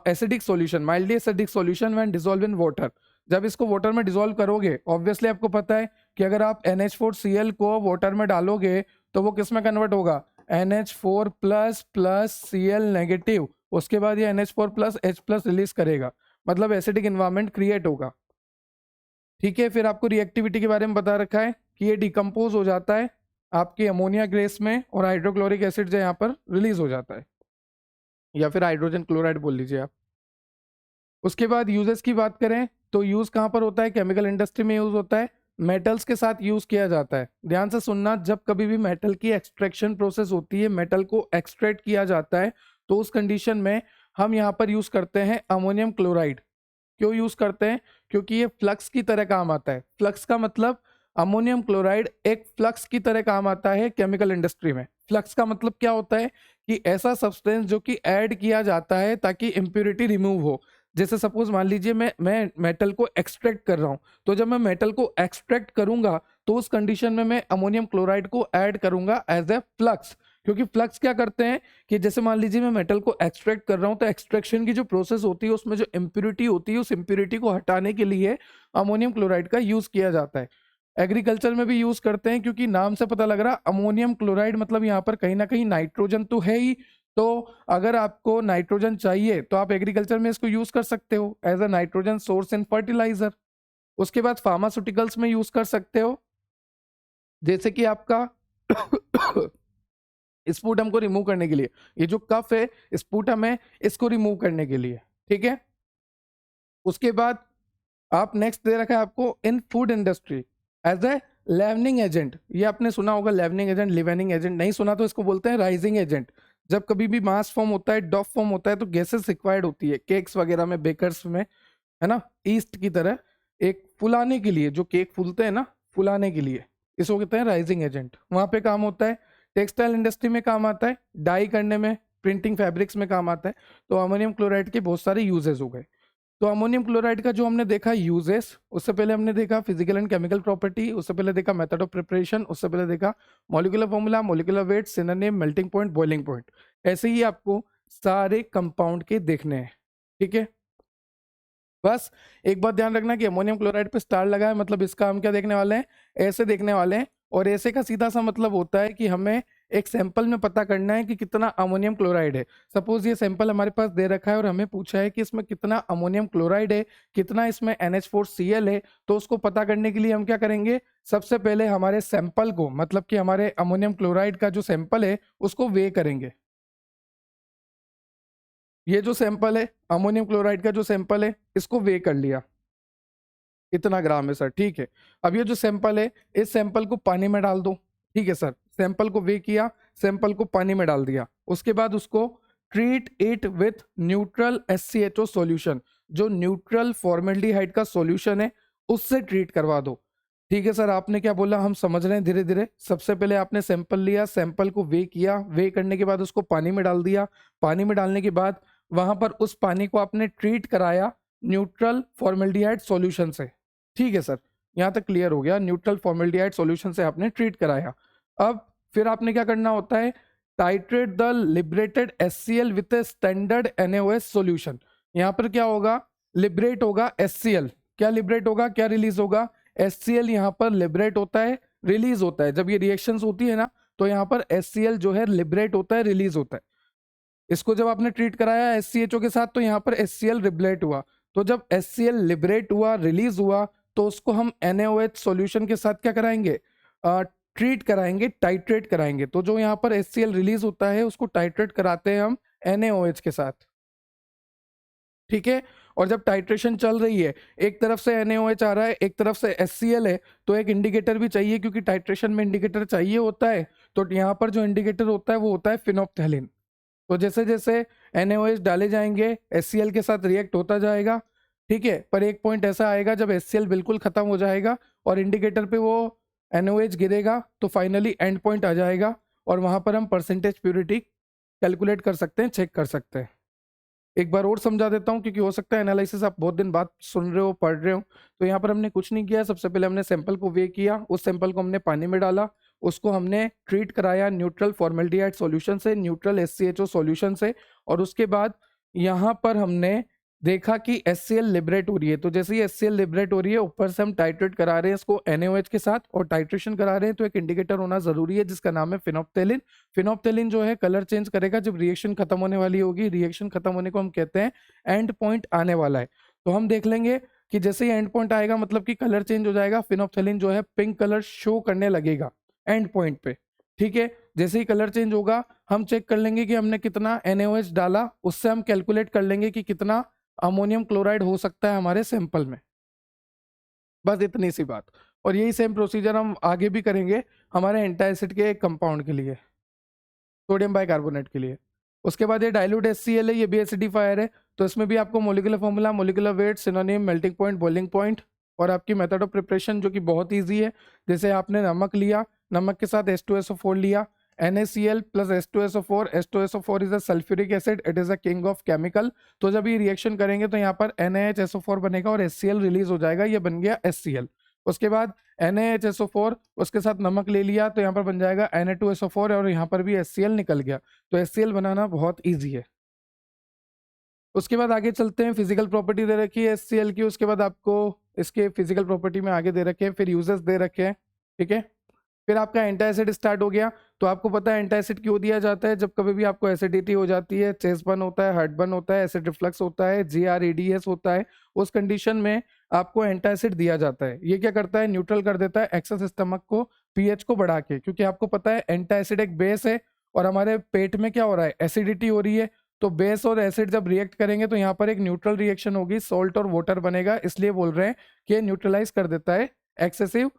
acidic solution, mildly acidic solution when dissolve in water. जब इसको वाटर में डिसॉल्व करोगे, ऑब्वियसली आपको पता है कि अगर आप NH4Cl को वाटर में डालोगे तो वो किस में कन्वर्ट होगा? NH4 plus plus Cl negative. उसके बाद ये NH4 plus H plus release करेगा, मतलब एसिडिक इन्वायरमेंट क्रिएट होगा, ठीक है। फिर आपको रिएक्टिविटी के बारे में बता रखा है कि ये डिकम्पोज हो जाता है आपके अमोनिया गैस में और हाइड्रोक्लोरिक एसिड जो यहाँ पर रिलीज हो जाता है, या फिर हाइड्रोजन क्लोराइड बोल लीजिए आप। उसके बाद यूजेस की बात करें तो यूज कहाँ पर होता है? केमिकल इंडस्ट्री में यूज होता है, मेटल्स के साथ यूज किया जाता है। ध्यान से सुनना, जब कभी भी मेटल की एक्सट्रैक्शन प्रोसेस होती है, मेटल को एक्सट्रैक्ट किया जाता है, तो उस कंडीशन में हम यहाँ पर यूज करते हैं अमोनियम क्लोराइड। क्यों यूज करते हैं? क्योंकि ये फ्लक्स की तरह काम आता है। फ्लक्स का मतलब अमोनियम क्लोराइड एक फ्लक्स की तरह काम आता है केमिकल इंडस्ट्री में। फ्लक्स का मतलब क्या होता है कि ऐसा सब्सटेंस जो कि ऐड किया जाता है ताकि इम्प्योरिटी रिमूव हो। जैसे सपोज मान लीजिए मैं मेटल को एक्सट्रैक्ट कर रहा हूं, तो जब मैं मेटल को एक्सट्रैक्ट करूंगा तो उस कंडीशन में मैं अमोनियम क्लोराइड को ऐड करूंगा एज ए फ्लक्स। क्योंकि फ्लक्स क्या करते हैं कि जैसे मान लीजिए मैं मेटल को एक्सट्रैक्ट कर रहा हूं, तो एक्सट्रैक्शन की जो प्रोसेस होती है उसमें जो इम्प्योरिटी होती है, उस इम्प्योरिटी को हटाने के लिए अमोनियम क्लोराइड का यूज किया जाता है। एग्रीकल्चर में भी यूज करते हैं, क्योंकि नाम से पता लग रहा अमोनियम क्लोराइड मतलब यहाँ पर कहीं ना कहीं नाइट्रोजन तो है ही। तो अगर आपको नाइट्रोजन चाहिए तो आप एग्रीकल्चर में इसको यूज कर सकते हो as a nitrogen source in fertiliser. उसके बाद फार्मास्यूटिकल्स में यूज कर सकते हो, जैसे कि आपका स्पूटम को रिमूव करने के लिए, ये जो कफ है स्पूटम है, इसको रिमूव करने के लिए, ठीक है। उसके बाद आप नेक्स्ट दे रखा है आपको in food industry as a leavening agent. ये आपने सुना होगा लेवनिंग एजेंट, लिवेनिंग एजेंट। नहीं सुना तो इसको बोलते हैं राइजिंग एजेंट। जब कभी भी मास फॉर्म होता है, डॉफ फॉर्म होता है, तो गैसेस रिक्वायर्ड होती है केक्स वगैरह में, बेकर्स में, है ना, ईस्ट की तरह एक फुलाने के लिए, जो केक फूलते हैं ना, फुलाने के लिए, इसको कहते हैं राइजिंग एजेंट। वहां पे काम होता है। टेक्सटाइल इंडस्ट्री में काम आता है डाई करने में, प्रिंटिंग फैब्रिक्स में काम आता है। तो अमोनियम क्लोराइड के बहुत सारे यूजेस हो गए। तो अमोनियम क्लोराइड का जो हमने देखा यूजेस, उससे पहले हमने देखा फिजिकल एंड केमिकल प्रॉपर्टी, उससे पहले देखा मेथड ऑफ प्रिपरेशन, उससे पहले देखा molecular formula, molecular weight, synonym, melting point, boiling point. ऐसे ही आपको सारे कंपाउंड के देखने हैं, ठीक है। बस एक बात ध्यान रखना कि अमोनियम क्लोराइड पे स्टार लगा है, मतलब इसका हम क्या देखने वाले हैं, ऐसे देखने वाले हैं। और ऐसे का सीधा सा मतलब होता है कि हमें एक सैंपल में पता करना है कि कितना अमोनियम क्लोराइड है। सपोज ये सैंपल हमारे पास दे रखा है और हमें पूछा है कि इसमें कितना अमोनियम क्लोराइड है, कितना इसमें NH4Cl है। तो उसको पता करने के लिए हम क्या करेंगे, सबसे पहले हमारे सैंपल को, मतलब कि हमारे अमोनियम क्लोराइड का जो सैंपल है उसको वे करेंगे। ये जो सैंपल है अमोनियम क्लोराइड का, जो सैंपल है इसको वे कर लिया, इतना ग्राम है सर, ठीक है। अब ये जो सैंपल है, इस सैंपल को पानी में डाल दो, ठीक है सर। सैंपल को वे किया, सैंपल को पानी में डाल दिया, उसके बाद उसको treat it with neutral SCHO solution, जो न्यूट्रल फॉर्मेल्डिहाइड का सॉल्यूशन है उससे ट्रीट करवा दो। ठीक है सर, आपने क्या बोला हम समझ रहे हैं धीरे धीरे। सबसे पहले आपने सैंपल लिया, सैंपल को वे किया, वे करने के बाद उसको पानी में डाल दिया, पानी में डालने के बाद वहां पर उस पानी को आपने ट्रीट कराया न्यूट्रल फॉर्मेल्डिहाइड सॉल्यूशन से। ठीक है सर, यहाँ तक क्लियर हो गया। न्यूट्रल फॉर्मेल्डिहाइड सॉल्यूशन से आपने ट्रीट कराया। अब फिर आपने क्या करना होता है, titrate the liberated HCl with a standard NaOH solution. यहाँ पर क्या होगा, लिबरेट होगा HCl। क्या लिबरेट होगा, क्या रिलीज होगा, HCl यहाँ पर लिबरेट होता है, रिलीज होता है। जब ये रिएक्शंस होती है ना, तो यहाँ पर HCl जो है लिबरेट होता है, रिलीज होता है। इसको जब आपने ट्रीट कराया SCHO के साथ, तो यहाँ पर HCl लिबरेट हुआ। तो जब HCl लिबरेट हुआ, रिलीज हुआ, तो उसको हम NaOH सॉल्यूशन के साथ क्या कराएंगे, ट्रीट कराएंगे, टाइट्रेट कराएंगे। तो जो यहाँ पर HCl रिलीज होता है उसको टाइट्रेट कराते हैं हम NaOH के साथ, ठीक है। और जब टाइट्रेशन चल रही है, एक तरफ से NaOH आ रहा है, एक तरफ से HCl है, तो एक इंडिकेटर भी चाहिए, क्योंकि टाइट्रेशन में इंडिकेटर चाहिए होता है। तो यहाँ पर जो इंडिकेटर होता है वो होता है फिनोप्थैलिन। तो जैसे जैसे NaOH डाले जाएंगे, HCl के साथ रिएक्ट होता जाएगा, ठीक है। पर एक पॉइंट ऐसा आएगा जब HCl बिल्कुल खत्म हो जाएगा और इंडिकेटर पे वो NaOH गिरेगा, तो फाइनली एंड पॉइंट आ जाएगा और वहां पर हम परसेंटेज प्योरिटी कैलकुलेट कर सकते हैं, चेक कर सकते हैं। एक बार और समझा देता हूँ, क्योंकि हो सकता है एनालिसिस आप बहुत दिन बाद सुन रहे हो, पढ़ रहे हो। तो यहाँ पर हमने कुछ नहीं किया, सबसे पहले हमने सैंपल को वे किया, उस सैंपल को हमने पानी में डाला, उसको हमने ट्रीट कराया न्यूट्रल फॉर्मेल्डिहाइड सॉल्यूशन से, न्यूट्रल SCHO सॉल्यूशन से। और उसके बाद यहाँ पर हमने देखा कि HCl लिबरेट हो रही है। तो जैसे ही HCl लिबरेट हो रही है, ऊपर से हम टाइट्रेट करा रहे हैं इसको NaOH के साथ, और टाइट्रेशन करा रहे हैं, तो एक इंडिकेटर होना जरूरी है जिसका नाम है फिनोप्थेलिन। फिनोप्थेलिन जो है कलर चेंज करेगा जब रिएक्शन खत्म होने वाली होगी। रिएक्शन खत्म होने को हम कहते हैं एंड पॉइंट आने वाला है। तो हम देख लेंगे कि जैसे ही एंड पॉइंट आएगा, मतलब कि कलर चेंज हो जाएगा, फिनोप्थेलिन जो है पिंक कलर शो करने लगेगा एंड पॉइंट पे, ठीक है। जैसे ही कलर चेंज होगा, हम चेक कर लेंगे कि हमने कितना NaOH डाला, उससे हम कैलकुलेट कर लेंगे कि कितना अमोनियम क्लोराइड हो सकता है हमारे सैंपल में। बस इतनी सी बात। और यही सेम प्रोसीजर हम आगे भी करेंगे हमारे एंटासिड के कंपाउंड के लिए, सोडियम बाइकार्बोनेट के लिए। उसके बाद ये डाइल्यूट HCl है, ये भी एसिडिफायर है। तो इसमें भी आपको molecular formula, molecular weight, synonym, melting point, boiling point और आपकी मेथड ऑफ प्रिपरेशन, जो कि बहुत ईजी है। जैसे आपने नमक लिया, नमक के साथ H2SO4 लिया, NaCl plus H2SO4। H2SO4 is a sulphuric acid, it is a king of chemical. तो जब ये रिएक्शन करेंगे तो यहाँ पर NaHSO4 बनेगा और HCl रिलीज हो जाएगा, ये बन गया HCl। उसके बाद NaHSO4, उसके साथ नमक ले लिया, तो यहाँ पर बन जाएगा Na2SO4 और यहाँ पर भी HCl निकल गया। तो HCl बनाना बहुत ईजी है। उसके बाद आगे चलते हैं, फिजिकल प्रॉपर्टी दे रखी है HCl की, उसके बाद आपको इसके फिजिकल प्रॉपर्टी में आगे दे रखे हैं, फिर यूजेस दे रखे हैं, ठीक है। फिर आपका एंटासिड स्टार्ट हो गया। तो आपको पता है एंटासिड क्यों दिया जाता है, जब कभी भी आपको एसिडिटी हो जाती है, चेस्ट बर्न होता है, हार्ट बर्न होता है, एसिड रिफ्लक्स होता है, GRADS होता है, उस कंडीशन में आपको एंटासिड दिया जाता है। ये क्या करता है, न्यूट्रल कर देता है एक्सेस स्टमक को, पीएच को बढ़ा के, क्योंकि आपको पता है एंटासिड एक बेस है और हमारे पेट में क्या हो रहा है, एसिडिटी हो रही है। तो बेस और एसिड जब रिएक्ट करेंगे तो यहाँ पर एक न्यूट्रल रिएक्शन होगी, सॉल्ट और वाटर बनेगा, इसलिए बोल रहे हैं कि न्यूट्रलाइज कर देता है एक्सेसिव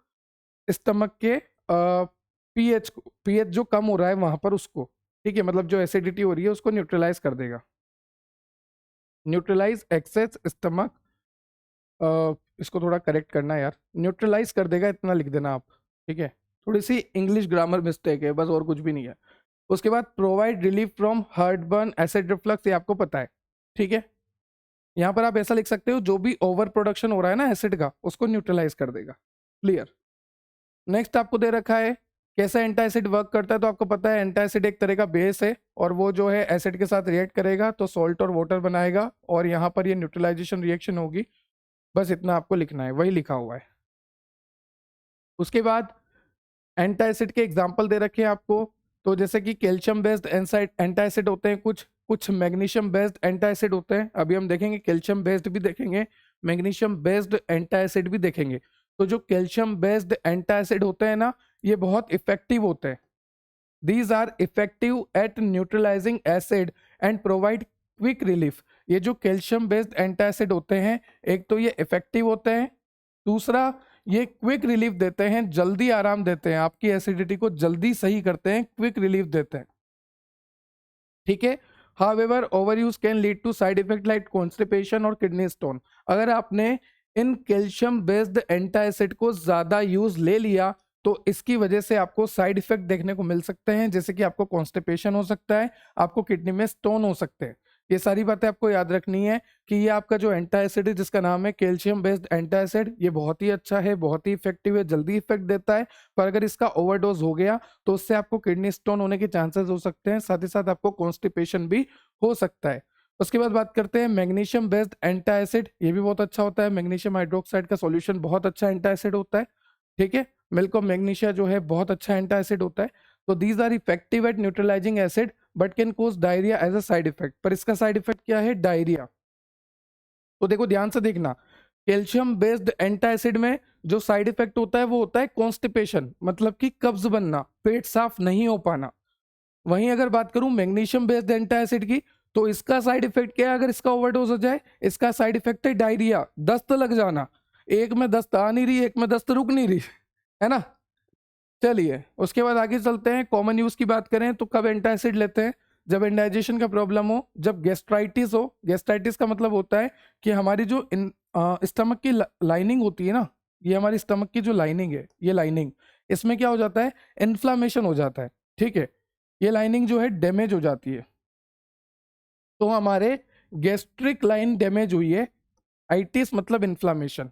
स्टमक के पीएच जो कम हो रहा है वहां पर उसको, ठीक है। मतलब जो एसिडिटी हो रही है उसको न्यूट्रलाइज कर देगा, न्यूट्रलाइज एक्सेस स्टमक। इसको थोड़ा करेक्ट करना यार, न्यूट्रलाइज कर देगा, इतना लिख देना आप, ठीक है। थोड़ी सी इंग्लिश ग्रामर मिस्टेक है बस, और कुछ भी नहीं है। उसके बाद provide relief from heartburn, acid reflux, ये आपको पता है, ठीक है। यहाँ पर आप ऐसा लिख सकते हो, जो भी ओवर प्रोडक्शन हो रहा है ना एसिड का, उसको न्यूट्रलाइज कर देगा। क्लियर। नेक्स्ट आपको दे रखा है कैसा एंटासिड वर्क करता है, तो आपको पता है एंटासिड एक तरह का बेस है और वो जो है एसिड के साथ रिएक्ट करेगा तो सॉल्ट और वाटर बनाएगा और यहाँ पर ये न्यूट्रलाइजेशन रिएक्शन होगी। बस इतना आपको लिखना है, वही लिखा हुआ है। उसके बाद एंटासिड के एग्जाम्पल दे रखे हैं आपको, तो जैसे कि कैल्शियम बेस्ड एंटासिड होते हैं, कुछ कुछ मैग्नीशियम बेस्ड एंटासिड होते हैं। अभी हम देखेंगे कैल्शियम बेस्ड भी देखेंगे, मैग्नीशियम बेस्ड एंटासिड भी देखेंगे। तो जो कैल्शियम बेस्ड एंटासिड होते हैं ना, ये बहुत इफेक्टिव होते हैं। These are effective at neutralising acid and provide quick relief. ये जो कैल्शियम बेस्ड एंटासिड होते हैं, एक तो ये इफेक्टिव होते हैं, दूसरा ये क्विक रिलीफ देते हैं, जल्दी आराम देते हैं, आपकी एसिडिटी को जल्दी सही करते हैं, क्विक रिलीफ देते हैं, ठीक है। However over use can lead to side effect like constipation और किडनी स्टोन। अगर आपने इन कैल्शियम बेस्ड एंटासिड को ज्यादा यूज ले लिया तो इसकी वजह से आपको साइड इफेक्ट देखने को मिल सकते हैं, जैसे कि आपको कॉन्स्टिपेशन हो सकता है, आपको किडनी में स्टोन हो सकते हैं। ये सारी बातें आपको याद रखनी है कि ये आपका जो एंटासिड है जिसका नाम है कैल्शियम बेस्ड एंटासिड, ये बहुत ही अच्छा है, बहुत ही इफेक्टिव है, जल्दी इफेक्ट देता है। पर अगर इसका ओवरडोज हो गया तो उससे आपको किडनी स्टोन होने के चांसेस हो सकते हैं, साथ ही साथ आपको कॉन्स्टिपेशन भी हो सकता है। उसके बाद बात करते हैं मैग्नीशियम बेस्ड एंटासिड, ये भी बहुत अच्छा होता है। मैग्नीशियम हाइड्रोक्साइड का सॉल्यूशन बहुत अच्छा एंटासिड होता है, ठीक है। मिल्क ऑफ मैग्नीशिया जो है बहुत अच्छा एंटासिड होता है। तो these are effective at neutralising acid but can cause diarrhoea as a side effect. पर इसका साइड इफेक्ट क्या है? डायरिया। तो देखो ध्यान से देखना, कैल्शियम बेस्ड एंटासिड में जो साइड इफेक्ट होता है वो होता है कॉन्स्टिपेशन, मतलब कि कब्ज बनना, पेट साफ नहीं हो पाना। वहीं अगर बात करूं मैग्नीशियम बेस्ड एंटासिड की, तो इसका साइड इफेक्ट क्या है? अगर इसका ओवरडोज हो जाए, इसका साइड इफेक्ट है डायरिया, दस्त लग जाना। एक में दस्त आ नहीं रही, एक में दस्त रुक नहीं रही, है ना। चलिए उसके बाद आगे चलते हैं। कॉमन यूज की बात करें तो कब एंटासिड लेते हैं? जब इंडाइजेशन का प्रॉब्लम हो, जब गैस्ट्राइटिस हो। गैस्ट्राइटिस का मतलब होता है कि हमारी जो स्टमक की लाइनिंग होती है ना, ये हमारी स्टमक की जो लाइनिंग है, ये लाइनिंग, इसमें क्या हो जाता है? इन्फ्लामेशन हो जाता है, ठीक है। ये लाइनिंग जो है डैमेज हो जाती है, तो हमारे गैस्ट्रिक लाइन डैमेज हुई है। आइटिस मतलब इन्फ्लामेशन,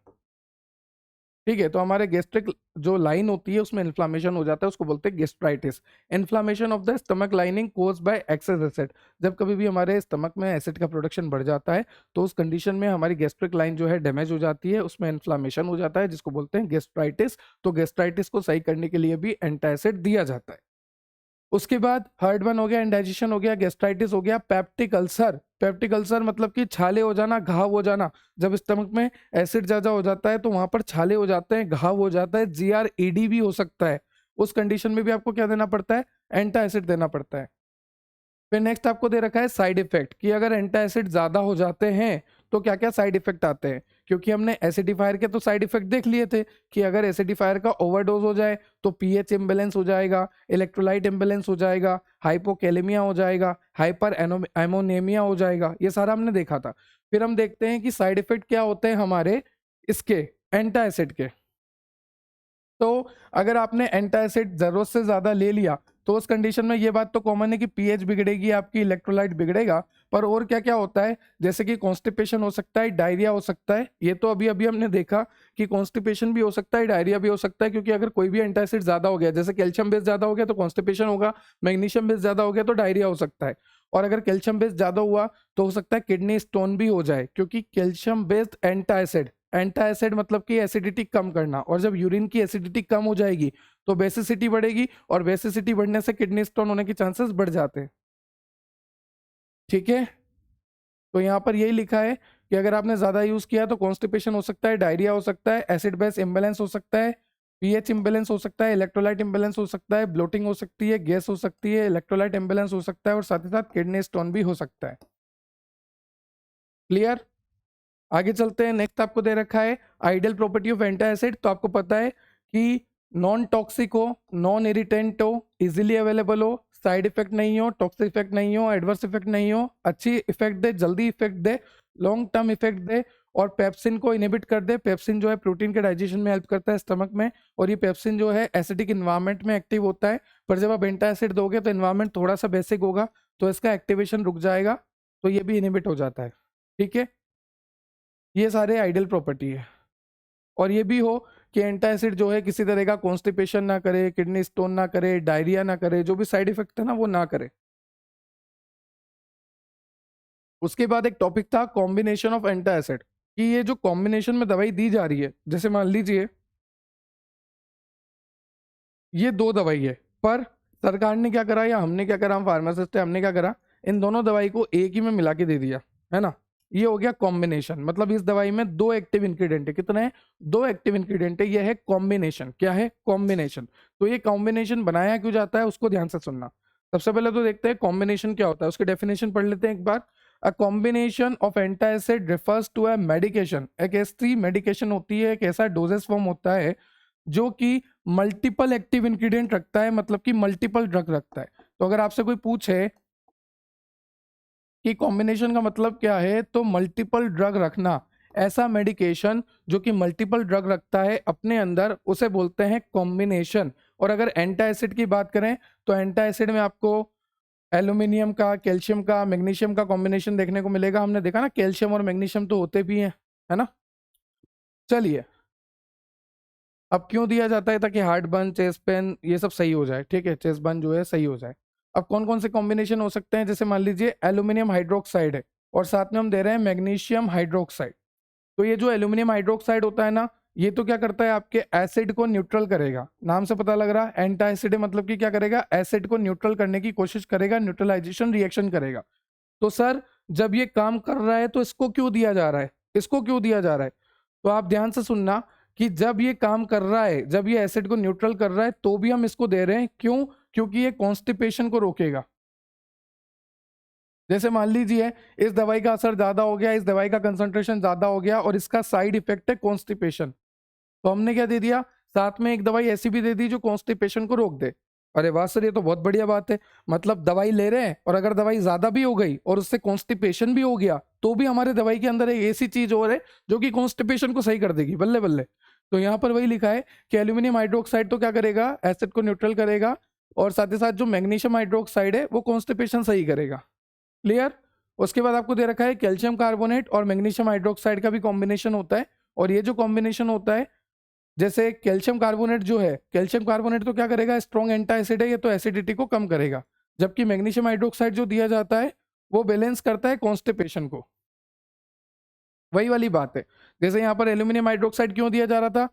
ठीक है। तो हमारे गैस्ट्रिक जो लाइन होती है उसमें इन्फ्लामेशन हो जाता है, उसको बोलते हैं gastritis. Inflammation of the stomach lining cause by excess acid. जब कभी भी हमारे स्टमक में एसिड का प्रोडक्शन बढ़ जाता है तो उस कंडीशन में हमारी गैस्ट्रिक लाइन जो है डैमेज हो जाती है, उसमें इन्फ्लामेशन हो जाता है, जिसको बोलते हैं गैस्ट्राइटिस। तो गैस्ट्राइटिस को सही करने के लिए भी एंटासिड दिया जाता है। उसके बाद हार्टबर्न हो गया, इंडाइजेशन हो गया, गैस्ट्राइटिस हो गया, पेप्टिक अल्सर। पेप्टिक अल्सर मतलब कि छाले हो जाना, घाव हो जाना। जब स्टमक में एसिड ज्यादा हो जाता है तो वहां पर छाले हो जाते हैं, घाव हो जाता है, GRED भी हो सकता है। उस कंडीशन में भी आपको क्या देना पड़ता है? एंटासिड देना पड़ता है। फिर नेक्स्ट आपको दे रखा है साइड इफेक्ट, कि अगर एंटासिड ज्यादा हो जाते हैं तो क्या क्या साइड इफेक्ट आते हैं। क्योंकि हमने एसिडिफायर के तो साइड इफेक्ट देख लिए थे कि अगर एसिडिफायर का ओवरडोज हो जाए तो पीएच इम्बेलेंस हो जाएगा, इलेक्ट्रोलाइट इम्बेलेंस हो जाएगा, हाइपोकैलेमिया हो जाएगा, हाइपर एमोनेमिया हो जाएगा, ये सारा हमने देखा था। फिर हम देखते हैं कि साइड इफेक्ट क्या होते हैं हमारे इसके एंटासिड के। तो अगर आपने एंटासिड जरूरत से ज्यादा ले लिया तो उस कंडीशन में ये बात तो कॉमन है कि पीएच बिगड़ेगी, आपकी इलेक्ट्रोलाइट बिगड़ेगा। पर और क्या क्या होता है? जैसे कि कॉन्स्टिपेशन हो सकता है, डायरिया हो सकता है। ये तो अभी अभी हमने देखा कि कॉन्स्टिपेशन भी हो सकता है, डायरिया भी हो सकता है, क्योंकि अगर कोई भी एंटासिड ज्यादा हो गया, जैसे कैल्शियम बेस ज्यादा हो गया तो कॉन्स्टिपेशन होगा, मैग्नीशियम बेस ज्यादा हो गया तो डायरिया हो सकता है। और अगर कैल्शियम बेस ज्यादा हुआ तो हो सकता है किडनी स्टोन भी हो जाए, क्योंकि कैल्शियम बेस्ड एंटासिड, एंटासिड मतलब कि एसिडिटी कम करना, और जब यूरिन की एसिडिटी कम हो जाएगी तो बेसिसिटी बढ़ेगी, और बेसिसिटी बढ़ने से किडनी स्टोन होने के चांसेस बढ़ जाते हैं, ठीक है। तो यहाँ पर यही लिखा है कि अगर आपने ज्यादा यूज किया तो कॉन्स्टिपेशन हो सकता है, डायरिया हो सकता है, एसिड बेस इम्बेलेंस हो सकता है, पीएच इम्बेलेंस हो सकता है, इलेक्ट्रोलाइट इम्बेलेंस हो सकता है, ब्लोटिंग हो सकती है, गैस हो सकती है, इलेक्ट्रोलाइट इम्बेलेंस हो सकता है, और साथ ही साथ किडनी स्टोन भी हो सकता है। क्लियर। आगे चलते हैं। नेक्स्ट आपको दे रखा है आइडियल प्रॉपर्टी ऑफ एंटासिड। तो आपको पता है कि नॉन टॉक्सिक हो, नॉन इरिटेंट हो, इजीली अवेलेबल हो, साइड इफेक्ट नहीं हो, टॉक्सिक इफेक्ट नहीं हो, एडवर्स इफेक्ट नहीं हो, अच्छी इफेक्ट दे, जल्दी इफेक्ट दे, लॉन्ग टर्म इफेक्ट दे, और पेप्सिन को इनहिबिट कर दे। पेप्सिन जो है प्रोटीन के डाइजेशन में हेल्प करता है स्टमक में, और ये पेप्सिन जो है एसिडिक इन्वायरमेंट में एक्टिव होता है, पर जब आप एंटासिड दोगे तो इन्वायरमेंट थोड़ा सा बेसिक होगा तो इसका एक्टिवेशन रुक जाएगा, तो ये भी इनहिबिट हो जाता है। ठीक है, ये सारे आइडियल प्रॉपर्टी है। और ये भी हो कि एंटासिड जो है किसी तरह का कॉन्स्टिपेशन ना करे, किडनी स्टोन ना करे, डायरिया ना करे, जो भी साइड इफेक्ट है ना वो ना करे। उसके बाद एक टॉपिक था कॉम्बिनेशन ऑफ एंटासिड, कि ये जो कॉम्बिनेशन में दवाई दी जा रही है, जैसे मान लीजिए ये दो दवाई है, पर सरकार ने क्या करा या हमने क्या करा, हम फार्मासिस्ट है, हमने क्या करा, इन दोनों दवाई को एक ही में मिला के दे दिया, है ना। ये हो गया कॉम्बिनेशन, मतलब इस दवाई में दो एक्टिव इंग्रेडिएंट है। कितने हैं? दो एक्टिव इंग्रेडिएंट है। ये है कॉम्बिनेशन। क्या है? कॉम्बिनेशन। तो ये कॉम्बिनेशन बनाया क्यों जाता है उसको ध्यान से सुनना। सबसे पहले तो देखते हैं कॉम्बिनेशन क्या होता है, उसकी डेफिनेशन पढ़ लेते हैं एक बार। A combination of antacid refers to a medication, एक ऐसी मेडिकेशन होती है, एक ऐसा डोजेस फॉर्म होता है जो कि मल्टीपल एक्टिव इंग्रेडिएंट रखता है, मतलब कि मल्टीपल ड्रग रखता है। तो अगर आपसे कोई पूछे कि कॉम्बिनेशन का मतलब क्या है, तो मल्टीपल ड्रग रखना, ऐसा मेडिकेशन जो कि मल्टीपल ड्रग रखता है अपने अंदर, उसे बोलते हैं कॉम्बिनेशन। और अगर एंटासिड की बात करें तो एंटासिड में आपको एल्यूमिनियम का, कैल्शियम का, मैग्नीशियम का कॉम्बिनेशन देखने को मिलेगा। हमने देखा ना कैल्शियम और मैग्नीशियम तो होते भी हैं, है ना। चलिए, अब क्यों दिया जाता है? ताकि हार्ट बर्न, चेस्ट पेन ये सब सही हो जाए। ठीक है, चेस्ट बर्न जो है सही हो जाए। अब कौन कौन से कॉम्बिनेशन हो सकते हैं? जैसे मान लीजिए एल्यूमिनियम हाइड्रोक्साइड है और साथ में हम दे रहे हैं मैग्नीशियम हाइड्रोक्साइड। तो ये जो एल्यूमिनियम हाइड्रोक्साइड होता है ना, ये तो क्या करता है, आपके एसिड को न्यूट्रल करेगा। नाम से पता लग रहा है एंटा एसिड, मतलब कि क्या करेगा, एसिड को न्यूट्रल करने की कोशिश करेगा, न्यूट्रलाइजेशन रिएक्शन करेगा। तो सर जब ये काम कर रहा है तो इसको क्यों दिया जा रहा है, इसको क्यों दिया जा रहा है? तो आप ध्यान से सुनना कि जब ये काम कर रहा है, जब ये एसिड को न्यूट्रल कर रहा है, तो भी हम इसको दे रहे हैं। क्यों? क्योंकि ये कॉन्स्टिपेशन को रोकेगा। जैसे मान लीजिए इस दवाई का असर ज्यादा हो गया, इस दवाई का कंसंट्रेशन ज्यादा हो गया और इसका साइड इफेक्ट है कॉन्स्टिपेशन, तो हमने क्या दे दिया, साथ में एक दवाई ऐसी भी दे दी जो कॉन्स्टिपेशन को रोक दे। अरे वाह सर, ये तो बहुत बढ़िया बात है। मतलब दवाई ले रहे हैं और अगर दवाई ज्यादा भी हो गई और उससे कॉन्स्टिपेशन भी हो गया, तो भी हमारे दवाई के अंदर एक ऐसी चीज और है जो कि कॉन्स्टिपेशन को सही कर देगी। बल्ले बल्ले। तो यहाँ पर वही लिखा है कि एल्यूमिनियम हाइड्रोक्साइड तो क्या करेगा, एसिड को न्यूट्रल करेगा, और साथ ही साथ जो मैग्नीशियम हाइड्रोक्साइड है वो कॉन्स्टिपेशन सही करेगा। क्लियर? उसके बाद आपको दे रखा है कैल्शियम कार्बोनेट और मैग्नीशियम हाइड्रोक्साइड का भी कॉम्बिनेशन होता है। और ये जो कॉम्बिनेशन होता है, जैसे कैल्शियम कार्बोनेट जो है, कैल्शियम कार्बोनेट तो क्या करेगा, स्ट्रॉन्ग एंटा एसिड है, ये तो एसिडिटी को कम करेगा। जबकि मैग्नीशियम हाइड्रोक्साइड जो दिया जाता है वो बैलेंस करता है कॉन्स्टिपेशन को। वही वाली बात है, जैसे यहाँ पर एल्यूमिनियम हाइड्रोक्साइड क्यों दिया जा रहा था,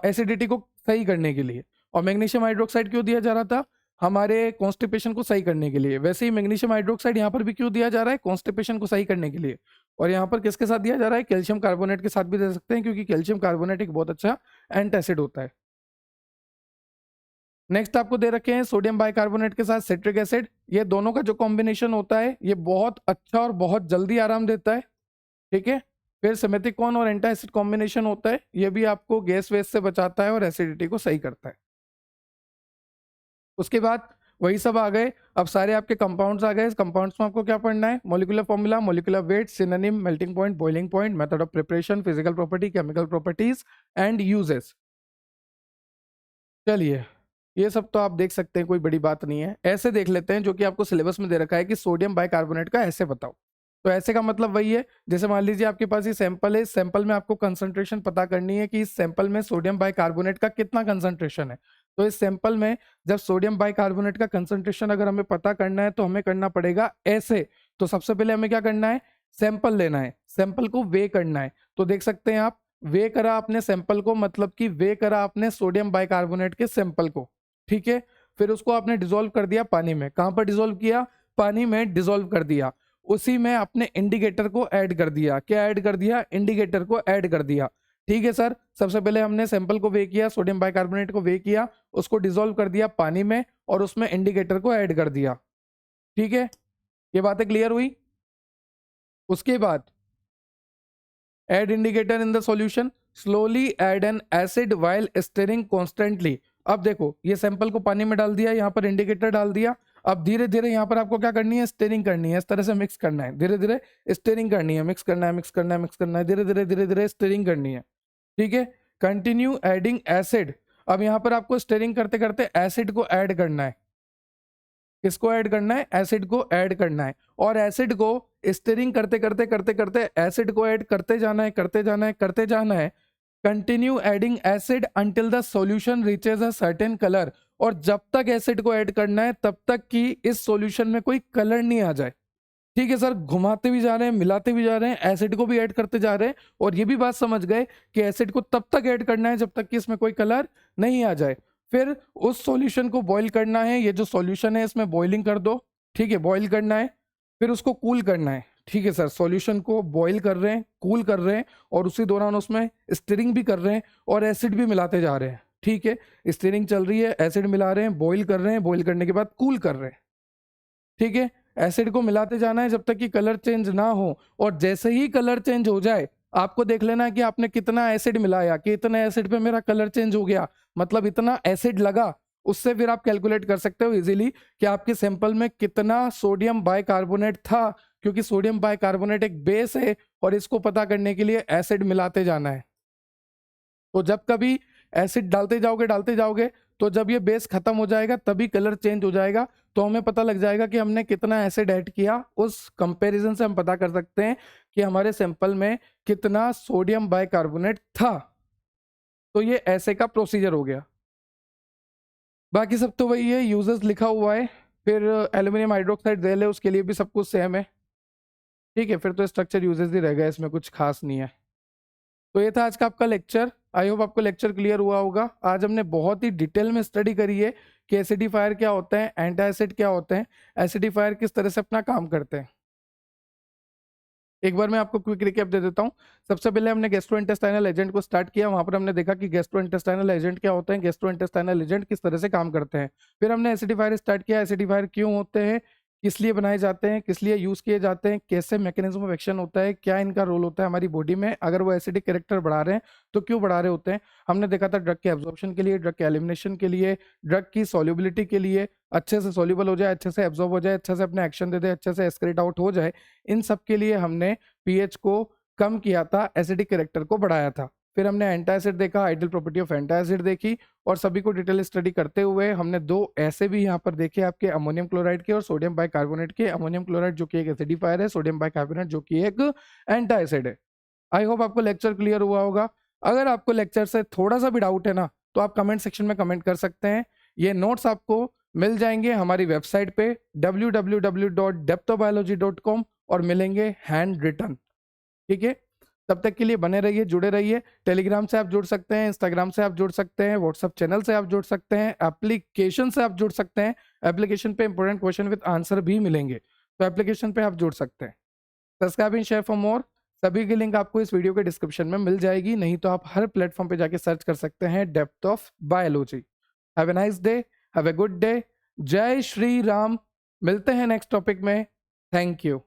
एसिडिटी को सही करने के लिए, और मैग्नीशियम हाइड्रोक्साइड क्यों दिया जा रहा था, हमारे कॉन्स्टिपेशन को सही करने के लिए। वैसे ही मैग्नीशियम हाइड्रोक्साइड यहाँ पर भी क्यों दिया जा रहा है, कॉन्स्टिपेशन को सही करने के लिए। और यहाँ पर किसके साथ दिया जा रहा है, कैल्शियम कार्बोनेट के साथ भी दे सकते हैं, क्योंकि कैल्शियम कार्बोनेट एक बहुत अच्छा एंटासिड होता है। नेक्स्ट आपको दे रखे हैं सोडियम बाइकार्बोनेट के साथ सिट्रिक एसिड। ये दोनों का जो कॉम्बिनेशन होता है ये बहुत अच्छा और बहुत जल्दी आराम देता है। ठीक है। फिर सिमेथिकॉन और एंटासिड कॉम्बिनेशन होता है, ये भी आपको गैस वेस से बचाता है और एसिडिटी को सही करता है। उसके बाद वही सब आ गए। अब सारे आपके कंपाउंड्स आ गए। इस कंपाउंड्स में आपको क्या पढ़ना है, molecular formula, molecular weight, synonym, melting point, boiling point, method of preparation, physical property, chemical properties and uses. चलिए, ये सब तो आप देख सकते हैं, कोई बड़ी बात नहीं है। ऐसे देख लेते हैं जो कि आपको सिलेबस में दे रखा है कि सोडियम बाइकार्बोनेट का ऐसे बताओ। तो ऐसे का मतलब वही है, जैसे मान लीजिए आपके पास ये सैंपल है, इस सैंपल में आपको कंसंट्रेशन पता करनी है कि इस सैंपल में सोडियम बाइकार्बोनेट का कितना कंसंट्रेशन है। तो इस सैंपल में जब सोडियम बाइकार्बोनेट का कंसंट्रेशन अगर हमें पता करना है तो हमें करना पड़ेगा ऐसे। तो सबसे पहले हमें क्या करना है, सैंपल लेना है, सैंपल को वे करना है। तो देख सकते हैं आप, वे करा आपने सैंपल को, मतलब कि वे करा आपने सोडियम बाइकार्बोनेट के सैंपल को। ठीक है। फिर उसको आपने डिसॉल्व कर दिया पानी में। कहां पर डिसॉल्व किया, पानी में डिसॉल्व कर दिया। उसी में आपने इंडिकेटर को ऐड कर दिया। क्या ऐड कर दिया, इंडिकेटर को ऐड कर दिया। ठीक है सर, सबसे पहले हमने सैंपल को वे किया, सोडियम बाइकार्बोनेट को वे किया, उसको डिसॉल्व कर दिया पानी में और उसमें इंडिकेटर को ऐड कर दिया। ठीक है, ये बातें क्लियर हुई। उसके बाद add indicator in the solution, slowly add an acid while stirring constantly। अब देखो, ये सैंपल को पानी में डाल दिया, यहाँ पर इंडिकेटर डाल दिया। अब धीरे धीरे यहाँ पर आपको क्या करनी है, स्टेरिंग करनी है, इस तरह से मिक्स करना है, धीरे धीरे स्टेरिंग करनी है, मिक्स करना है, मिक्स करना है, मिक्स करना है, धीरे धीरे स्टेरिंग करनी है। ठीक है, कंटिन्यू एडिंग एसिड। अब यहाँ पर आपको स्टेरिंग करते करते एसिड को ऐड करना है। किसको ऐड करना है, एसिड को ऐड करना है। और एसिड को स्टेरिंग करते करते करते करते एसिड को ऐड करते जाना है, करते जाना है, करते जाना है। Continue adding acid until the solution reaches a certain colour. और जब तक एसिड को ऐड करना है तब तक कि इस सॉल्यूशन में कोई कलर नहीं आ जाए। ठीक है सर, घुमाते भी जा रहे हैं, मिलाते भी जा रहे हैं, एसिड को भी ऐड करते जा रहे हैं, और ये भी बात समझ गए कि एसिड को तब तक ऐड करना है जब तक कि इसमें कोई कलर नहीं आ जाए। फिर उस सॉल्यूशन को बॉईल करना है, ये जो सॉल्यूशन है इसमें बॉइलिंग कर दो। ठीक है, बॉईल करना है, फिर उसको कूल करना है। ठीक है सर, सॉल्यूशन को बॉईल कर रहे हैं, कूल कर रहे हैं, और उसी दौरान उसमें स्टीरिंग भी कर रहे हैं और एसिड भी मिलाते जा रहे हैं। ठीक है, स्टीरिंग चल रही है, एसिड मिला रहे हैं, बॉईल कर रहे हैं, बॉईल करने के बाद कूल कर रहे हैं। ठीक है, एसिड को मिलाते जाना है जब तक कि कलर चेंज ना हो, और जैसे ही कलर चेंज हो जाए आपको देख लेना है कि आपने कितना एसिड मिलाया, कि इतने एसिड पे मेरा कलर चेंज हो गया, मतलब इतना एसिड लगा। उससे फिर आप कैलकुलेट कर सकते हो इजीली कि आपके सैंपल में कितना सोडियम बाइकार्बोनेट था, क्योंकि सोडियम बाइकार्बोनेट एक बेस है और इसको पता करने के लिए एसिड मिलाते जाना है। तो जब कभी एसिड डालते जाओगे तो जब ये बेस खत्म हो जाएगा तभी कलर चेंज हो जाएगा, तो हमें पता लग जाएगा कि हमने कितना एसिड ऐड किया। उस कंपैरिजन से हम पता कर सकते हैं कि हमारे सैंपल में कितना सोडियम बाइकार्बोनेट था। तो ये ऐसे का प्रोसीजर हो गया। बाकी सब तो वही है, यूजेस लिखा हुआ है। फिर एल्यूमिनियम हाइड्रोक्साइड जेल है, उसके लिए भी सब कुछ सेम है। ठीक है, फिर तो स्ट्रक्चर यूजेस ही रह गए, इसमें कुछ खास नहीं है। तो ये था आज का आपका लेक्चर। आई होप आपको लेक्चर क्लियर हुआ होगा। आज हमने बहुत ही डिटेल में स्टडी करी है कि एसिडिफायर क्या होते हैं, एंटी एसिड क्या होते हैं, एसिडिफायर किस तरह से अपना काम करते हैं। एक बार मैं आपको क्विक रिकैप दे देता हूँ। सबसे पहले हमने गैस्ट्रोइंटेस्टाइनल एजेंट को स्टार्ट किया, वहां पर हमने देखा कि गैस्ट्रोइंटेस्टाइनल एजेंट क्या होते हैं, गैस्ट्रोइंटेस्टाइनल एजेंट किस तरह से काम करते हैं। फिर हमने एसिडिफायर स्टार्ट किया, एसिडिफायर क्यों होते हैं, किस लिए बनाए जाते हैं, किस लिए यूज किए जाते हैं, कैसे मैकेनिज्म ऑफ एक्शन होता है, क्या इनका रोल होता है हमारी बॉडी में, अगर वो एसिडिक कैरेक्टर बढ़ा रहे हैं तो क्यों बढ़ा रहे होते हैं। हमने देखा था ड्रग के एब्जॉर्प्शन के लिए, ड्रग के एलिमिनेशन के लिए, ड्रग की सॉल्युबिलिटी के लिए, अच्छे से सॉल्युबल हो जाए, अच्छे से एब्जॉर्ब हो जाए, अच्छे से अपने एक्शन दे दे, अच्छे से एक्सक्रीट आउट हो जाए। इन सब के लिए हमने पीएच को कम किया था, एसिडिक कैरेक्टर को बढ़ाया था। फिर हमने एंटासिड देखा, आइडियल प्रॉपर्टी ऑफ एंटासिड देखी, और सभी को डिटेल स्टडी करते हुए हमने दो ऐसे भी यहाँ पर देखे आपके अमोनियम क्लोराइड के और सोडियम बाइकार्बोनेट के। अमोनियम क्लोराइड जो कि एक एसिडिफायर है, सोडियम बाइकार्बोनेट जो कि एक एंटासिड है। आई होप आपको लेक्चर क्लियर हुआ होगा। अगर आपको लेक्चर से थोड़ा सा भी डाउट है ना, तो आप कमेंट सेक्शन में कमेंट कर सकते हैं। ये नोट्स आपको मिल जाएंगे हमारी वेबसाइट पे www.depthobiology.com और मिलेंगे हैंड रिटन। ठीक है, तब तक के लिए बने रहिए, जुड़े रहिए। टेलीग्राम से आप जुड़ सकते हैं, इंस्टाग्राम से आप जुड़ सकते हैं, व्हाट्सएप चैनल से आप जुड़ सकते हैं, एप्लीकेशन से आप जुड़ सकते हैं। एप्लीकेशन पे इंपॉर्टेंट क्वेश्चन विद आंसर भी मिलेंगे, तो एप्लीकेशन पे आप जुड़ सकते हैं। Subscribe and share for more. सभी की लिंक आपको इस वीडियो के डिस्क्रिप्शन में मिल जाएगी, नहीं तो आप हर प्लेटफॉर्म पे जाके सर्च कर सकते हैं depth of biology. Have a nice day, have a good day. जय श्री राम। मिलते हैं नेक्स्ट टॉपिक में। Thank you.